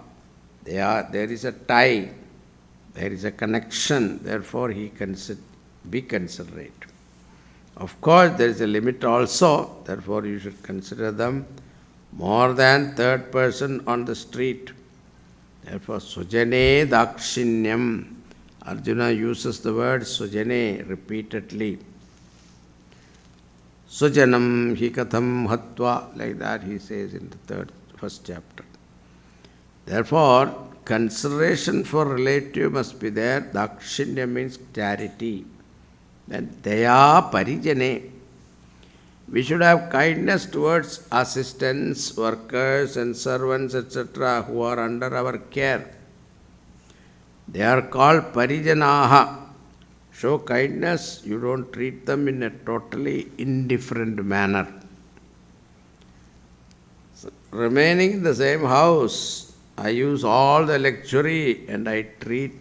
There is a tie, there is a connection, therefore be considerate. Of course, there is a limit also, therefore you should consider them more than third person on the street. Therefore, sujane dakshinyam. Arjuna uses the word sujane repeatedly. Sujanam hi katham hatva, like that he says in the first chapter. Therefore, consideration for relative must be there. Dakshinya means charity. Then daya parijane. We should have kindness towards assistants, workers and servants, etc., who are under our care. They are called parijanaha. Show kindness, you don't treat them in a totally indifferent manner. So, remaining in the same house, I use all the luxury and I treat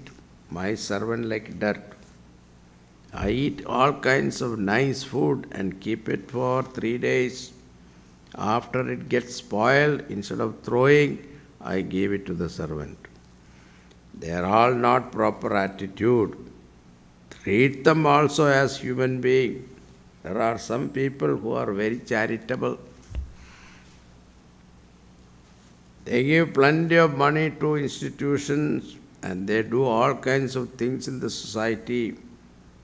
my servant like dirt. I eat all kinds of nice food and keep it for 3 days. After it gets spoiled, instead of throwing, I give it to the servant. They are all not proper attitude. Treat them also as human beings. There are some people who are very charitable. They give plenty of money to institutions and they do all kinds of things in the society.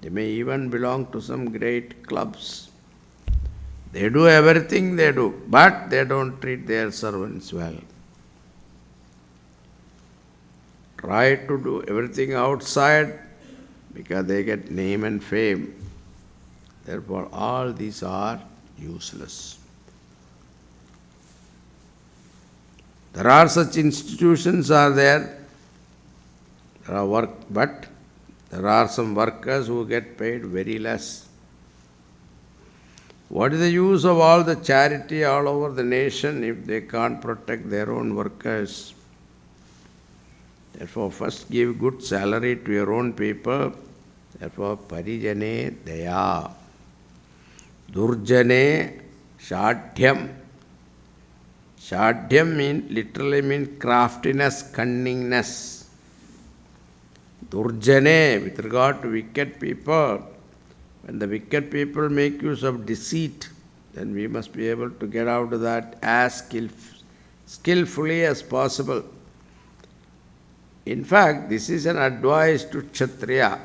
They may even belong to some great clubs. They do everything they do, but they don't treat their servants well. Try to do everything outside because they get name and fame. Therefore, all these are useless. There are such institutions are there. There are work, but there are some workers who get paid very less. What is the use of all the charity all over the nation if they can't protect their own workers? Therefore, first give good salary to your own people. Therefore, parijane daya. Durjane shadhyam. Shadhyam literally means craftiness, cunningness. Durjane, with regard to wicked people, when the wicked people make use of deceit, then we must be able to get out of that as skillfully as possible. In fact, this is an advice to Kshatriya.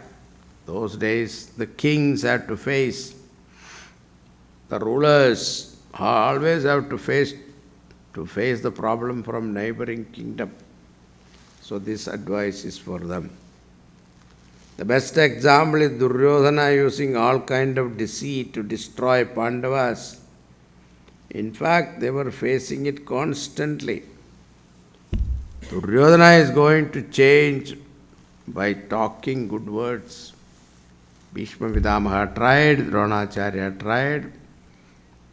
Those days, the kings had to face, the rulers always have to face the problem from neighboring kingdom. So this advice is for them. The best example is Duryodhana using all kind of deceit to destroy Pandavas. In fact, they were facing it constantly. Duryodhana is going to change by talking good words. Bhishma Pitamaha tried, Dronacharya tried,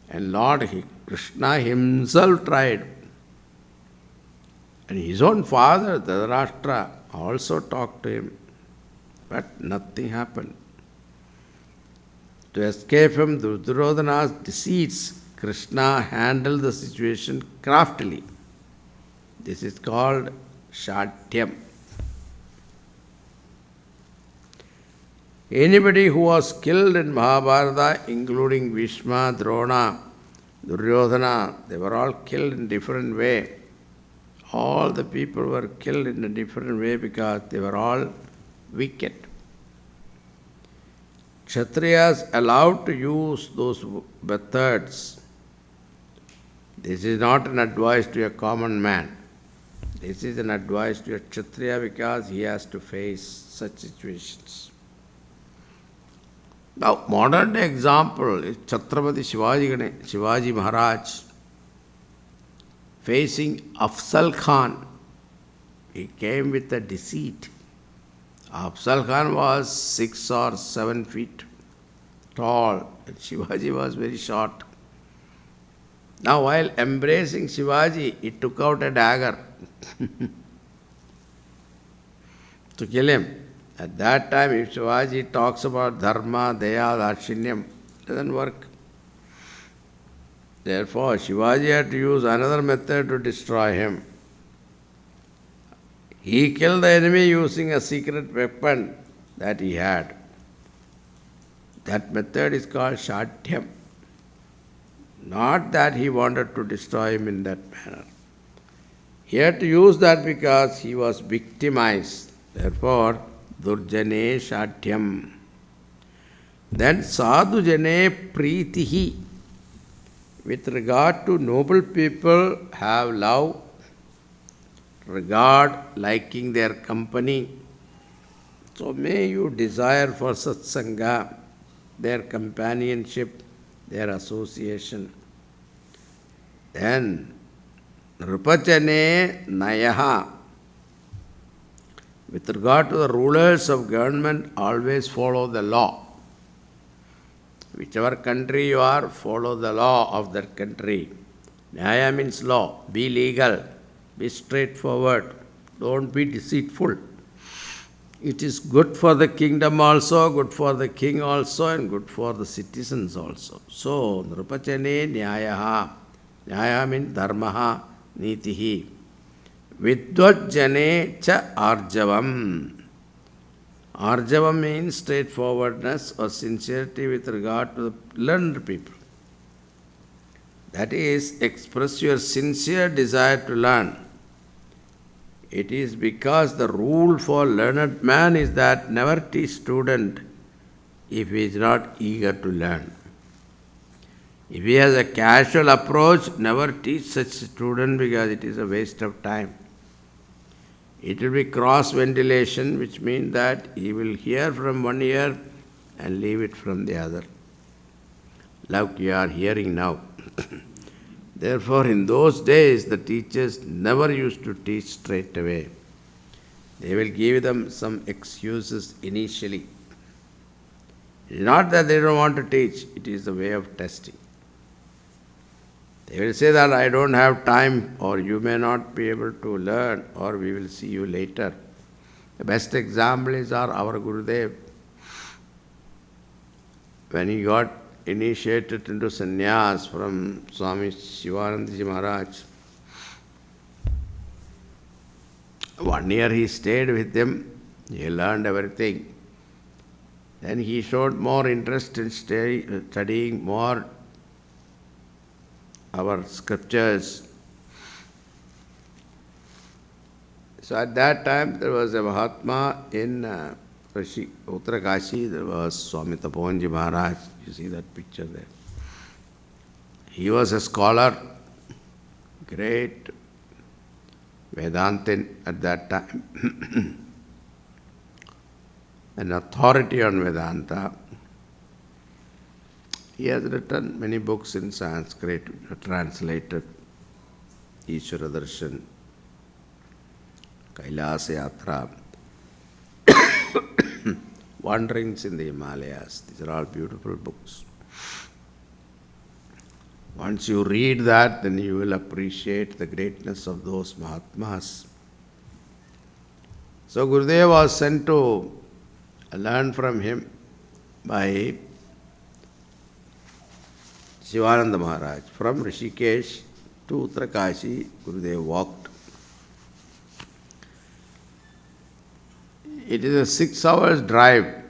and Lord Krishna himself tried. And his own father, Dhritarashtra, also talked to him, but nothing happened. To escape from Duryodhana's deceits, Krishna handled the situation craftily. This is called Shatyam. Anybody who was killed in Mahabharata, including Bhishma, Drona, Duryodhana, they were all killed in different way. All the people were killed in a different way because they were all wicked. Kshatriyas allowed to use those methods. This is not an advice to a common man. This is an advice to a Kshatriya because he has to face such situations. Now, modern day example is Chhatrapati Shivaji Maharaj facing Afzal Khan. He came with a deceit. Afzal Khan was 6 or 7 feet tall, and Shivaji was very short. Now, while embracing Shivaji, he took out a dagger to kill him. At that time, if Shivaji talks about dharma, daya, darshinyam, it doesn't work. Therefore, Shivaji had to use another method to destroy him. He killed the enemy using a secret weapon that he had. That method is called Shatyam. Not that he wanted to destroy him in that manner. He had to use that because he was victimized. Therefore, Durjane Shatyam. Then Sadhu Jane Preetihi. With regard to noble people, have love, regard, liking their company. So may you desire for satsanga, their companionship, their association. Then Nrupachane Nayaha. With regard to the rulers of government, always follow the law. Whichever country you are, follow the law of that country. Nyaya means law. Be legal. Be straightforward. Don't be deceitful. It is good for the kingdom also, good for the king also, and good for the citizens also. So, Nrupachane Nyayaha. Nyaya means Dharmaha, Nitihi. Vidvajjane cha arjavam. Arjavam means straightforwardness or sincerity with regard to the learned people. That is, express your sincere desire to learn. It is because the rule for learned man is that never teach student if he is not eager to learn. If he has a casual approach, never teach such student because it is a waste of time. It will be cross-ventilation, which means that he will hear from one ear and leave it from the other, like you are hearing now. Therefore, in those days, the teachers never used to teach straight away. They will give them some excuses initially. It is not that they don't want to teach, it is a way of testing. They will say that I don't have time, or you may not be able to learn, or we will see you later. The best example is our Gurudev. When he got initiated into sannyas from Swami Shivanandaji Maharaj, 1 year he stayed with him, he learned everything. Then he showed more interest in studying more our scriptures. So at that time there was a Mahatma in Uttarakashi, there was Swami Tapovanji Maharaj. You see that picture there. He was a scholar, great Vedantin at that time, an authority on Vedanta. He has written many books in Sanskrit, translated Ishvara Darshan, Kailasa Yatra, Wanderings in the Himalayas. These are all beautiful books. Once you read that, then you will appreciate the greatness of those Mahatmas. So Gurudev was sent to learn from him by Shivananda Maharaj. From Rishikesh to Uttarakashi, Gurudev walked. It is a 6 hours drive.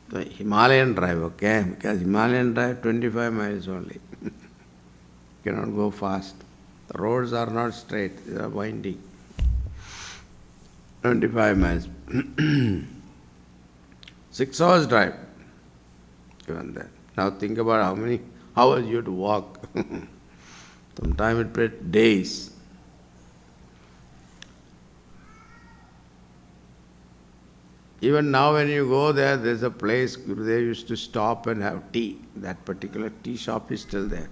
The Himalayan drive, okay? Because Himalayan drive 25 miles only. Cannot go fast. The roads are not straight, they are winding. 25 miles. 6 hours drive. Even that. Now think about how many hours you have to walk. Sometimes it takes days. Even now when you go there, there's a place Gurudev used to stop and have tea. That particular tea shop is still there.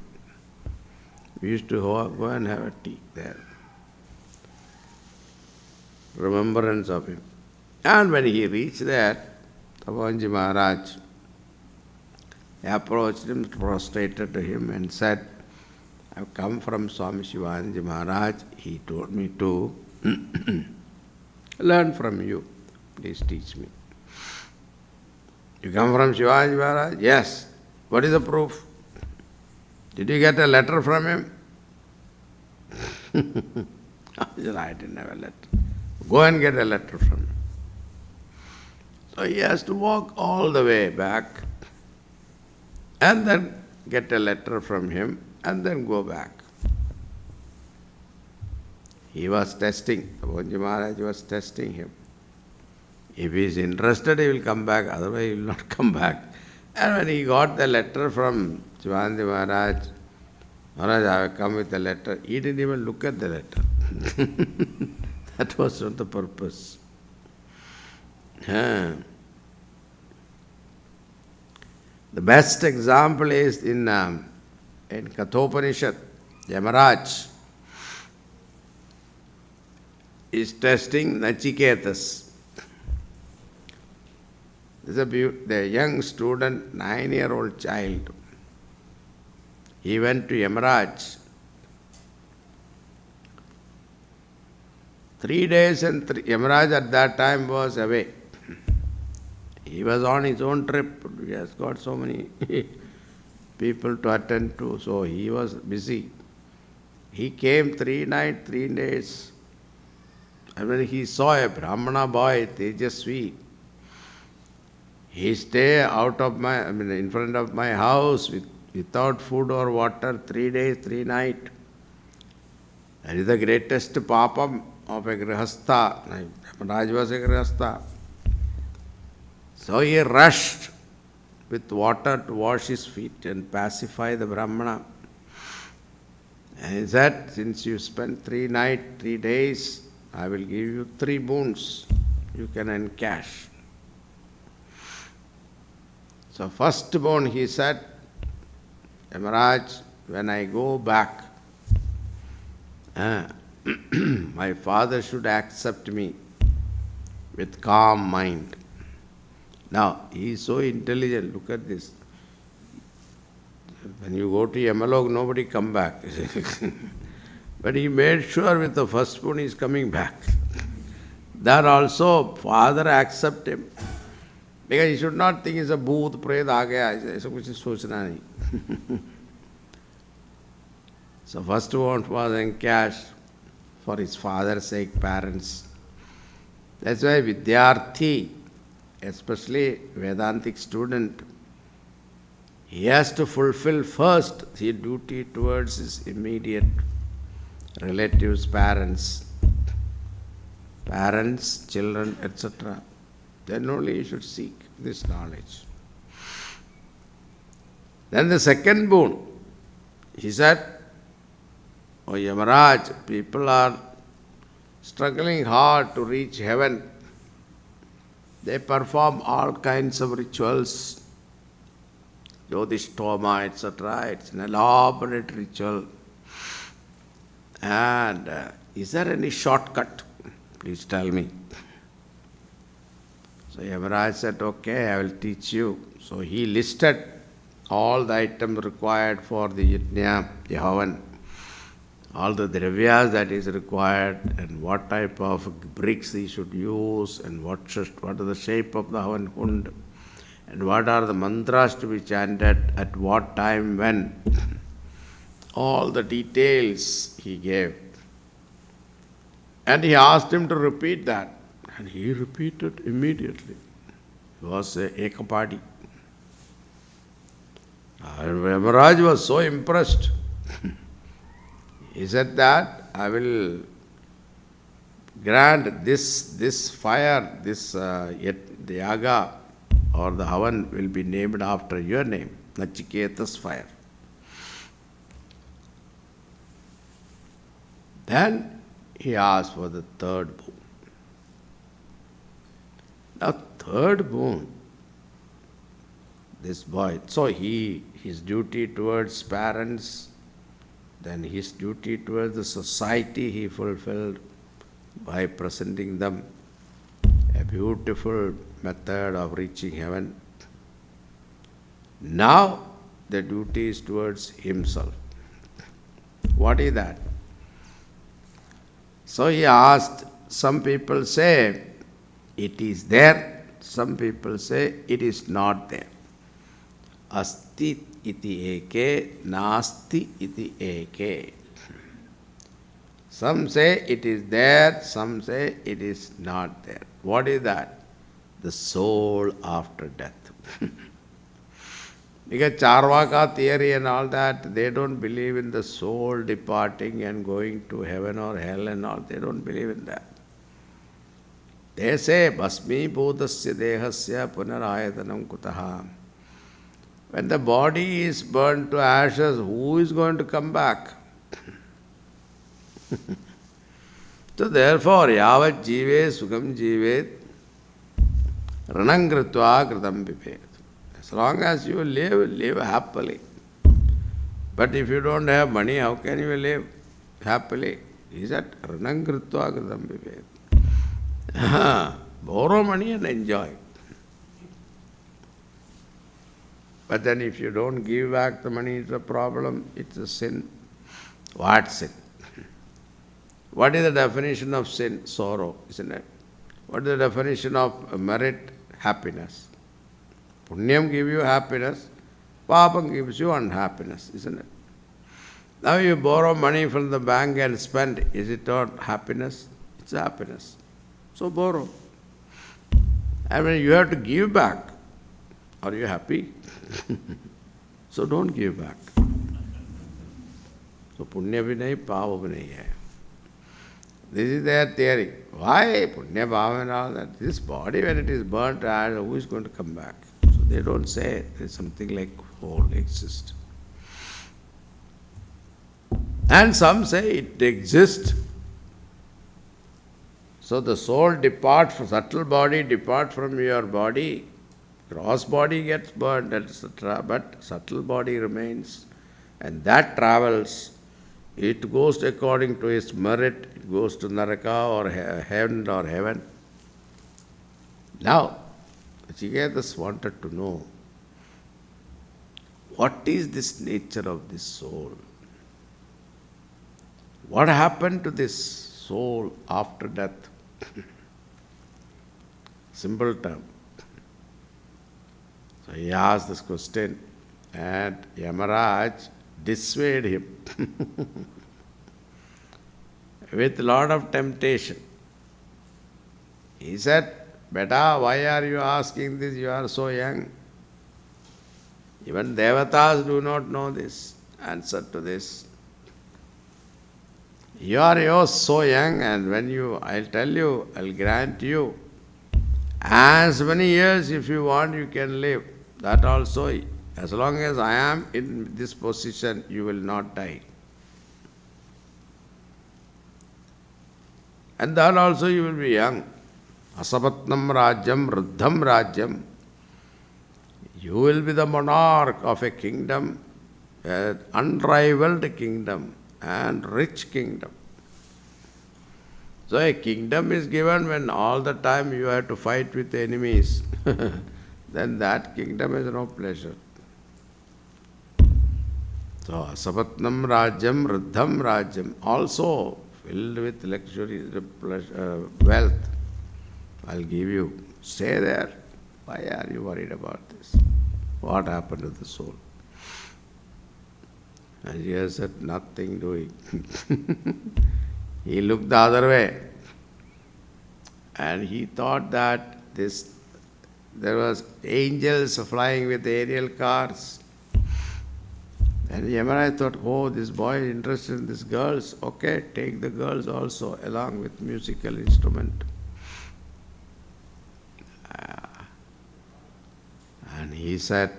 We used to go and have a tea there. Remembrance of him. And when he reached there, Tapovanji Maharaj approached him, prostrated to him and said, I've come from Swami Shivanji Maharaj. He told me to learn from you. Please teach me. You come from Shivaji Maharaj? Yes. What is the proof? Did you get a letter from him? I said, I didn't have a letter. Go and get a letter from him. So he has to walk all the way back and then get a letter from him and then go back. He was testing. Tapovanji Maharaj was testing him. If he is interested, he will come back, otherwise he will not come back. And when he got the letter from Shivananda Maharaj, Maharaj, I have come with a letter. He didn't even look at the letter. That was not the purpose. The best example is in Kathopanishad, Yamaraj is testing Nachiketas. The young student, 9-year-old child, he went to Yamaraj. 3 days and Yamaraj at that time was away. He was on his own trip. He has got so many people to attend to, so he was busy. He came 3 nights, 3 days. And when he saw a Brahmana boy, Tejasvi, he stayed in front of my house without food or water 3 days, 3 nights. That is the greatest papam of a grihastha. Raj was a grihastha. So he rushed with water to wash his feet and pacify the Brahmana. And he said, since you spent 3 nights, 3 days, I will give you 3 boons. You can encash. So first born, he said, Yamaraj, when I go back, my father should accept me with calm mind. Now, he is so intelligent, look at this. When you go to Yamalok, nobody come back. But he made sure with the first spoon he is coming back. That also, father accept him. Because he should not think it's a booth, pret, aa gaya, aisa kuch sochna nahi. So first one was encashed for his father's sake, parents. That's why Vidyarthi, especially Vedantic student, he has to fulfill first his duty towards his immediate relatives, parents, children, etc. Then only he should seek this knowledge. Then the second boon, he said, O Yamaraj, people are struggling hard to reach heaven. They perform all kinds of rituals, Jyotishtoma, etc. It's an elaborate ritual. And is there any shortcut? Please tell me. So Yamaraj said, okay, I will teach you. So he listed all the items required for the yajna, the havan, all the dravyas that is required, and what type of bricks he should use, and what is the shape of the havan kund, and what are the mantras to be chanted, at what time, when. All the details he gave. And he asked him to repeat that. And he repeated immediately. He was a ekapadi. And Yamaraj was so impressed. He said that I will grant this fire, this the yaga or the havan will be named after your name, Nachiketa's fire. Then he asked for the third boon. Now, third boon, this boy, so his duty towards parents, then his duty towards the society he fulfilled by presenting them a beautiful method of reaching heaven. Now, the duty is towards himself. What is that? So he asked, some people say it is there, some people say it is not there. Asti iti eke, nasti iti eke. Some say it is there, some say it is not there. What is that? The soul after death. Because Charvaka theory and all that, they don't believe in the soul departing and going to heaven or hell and all. They don't believe in that. They say, Bhasmi bhudasya dehasya punarayatanam kutaha. When the body is burned to ashes, who is going to come back? So therefore, yavat jive sukam jivet ranam kritva kritam pipet. As long as you live happily. But if you don't have money, how can you live happily? He said, ranam kritva kritam pipet. Borrow money and enjoy. But then if you don't give back the money, it's a problem, it's a sin. What sin? What is the definition of sin? Sorrow, isn't it? What is the definition of merit? Happiness. Punyam gives you happiness, Papam gives you unhappiness, isn't it? Now you borrow money from the bank and spend, is it not happiness? It's happiness. So borrow. And when you have to give back, are you happy? So don't give back. So punya bhi nahi, pava bhi nahi hai. This is their theory. Why? Punya, pava and all that. This body, when it is burnt out, who is going to come back? So they don't say there is something like soul exists. And some say it exists. So the soul departs from subtle body, depart from your body. Gross body gets burned, etc. But subtle body remains. And that travels. It goes according to its merit. It goes to Naraka or heaven. Now, Nachiketas wanted to know, what is this nature of this soul? What happened to this soul after death? Simple term. So he asked this question and Yamaraj dissuaded him with a lot of temptation. He said, Beta, why are you asking this? You are so young. Even Devatas do not know this answer to this. You are so young, and when I'll tell you, I'll grant you as many years if you want you can live. That also, as long as I am in this position, you will not die. And that also you will be young. Asapatnam Rajyam, Ruddham Rajyam. You will be the monarch of a kingdom, an unrivaled kingdom and rich kingdom. So a kingdom is given when all the time you have to fight with enemies. Then that kingdom is no pleasure. So, Asapatnam Rajyam, Riddham Rajyam, also filled with luxury, wealth. I'll give you. Stay there. Why are you worried about this? What happened to the soul? And he said, nothing doing. He looked the other way. And he thought that there was angels flying with aerial cars. And Yamaraj thought, oh, this boy is interested in these girls. Okay, take the girls also along with musical instrument. And he said,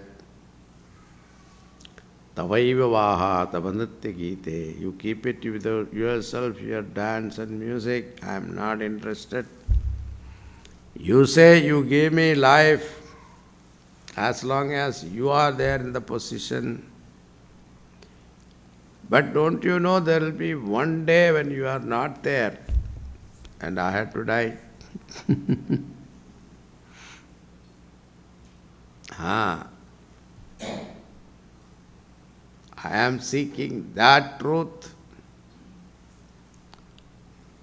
Tavaiva vaha tavanatya gite. You keep it with yourself, your dance and music. I am not interested. You say you give me life as long as you are there in the position. But don't you know there will be one day when you are not there and I have to die? I am seeking that truth.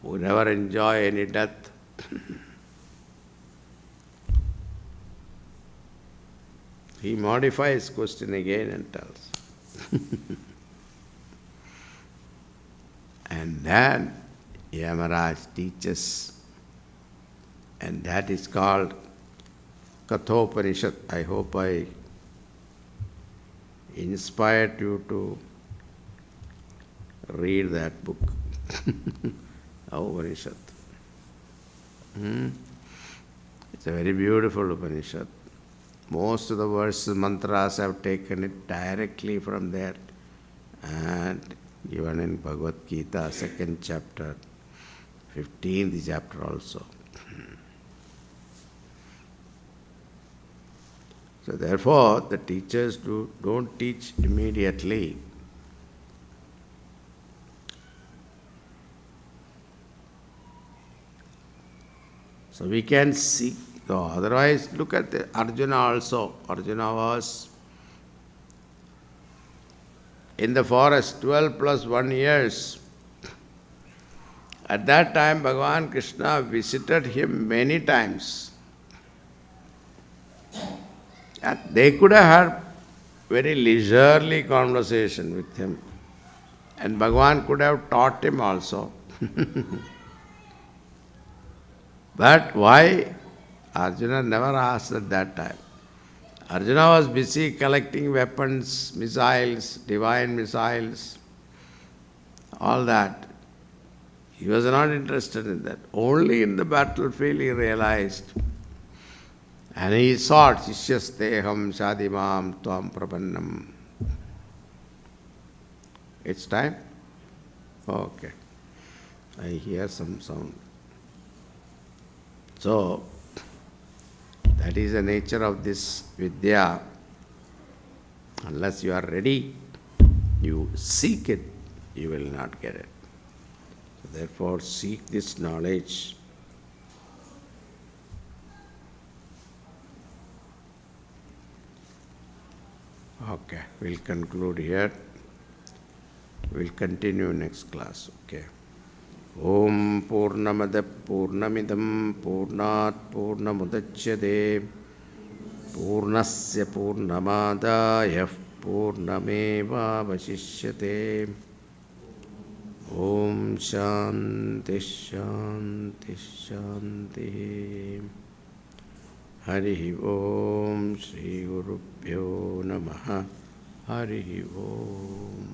Who never enjoy any death. He modifies question again and tells. And then Yamaraj teaches, and that is called Kathopanishad. I hope I inspired you to read that book, Upanishad. It's a very beautiful Upanishad. Most of the verses, mantras have taken it directly from there and given in Bhagavad Gita, 2nd chapter, 15th chapter also. So therefore, the teachers don't teach immediately. So we can seek, otherwise look at the Arjuna also. Arjuna was in the forest 12 plus 1 years. At that time, Bhagavan Krishna visited him many times. And they could have had very leisurely conversation with him. And Bhagavan could have taught him also. But why? Arjuna never asked at that time. Arjuna was busy collecting weapons, missiles, divine missiles, all that. He was not interested in that. Only in the battlefield he realized. And he sought, Shishyasteham Shadimam Tvam Prapannam. It's time? Okay. I hear some sound. So, that is the nature of this Vidya. Unless you are ready, you seek it, you will not get it. So therefore, seek this knowledge. Okay, we'll conclude here. We'll continue next class. Okay. Om Purnamada Purnamidam Purnat Purnamudachyate Purnasya Purnamadaya Purnameva Vasishyate. Om Shanti Shanti Shanti. Hari Om Shri Gurubhyo Namaha. Hari Om.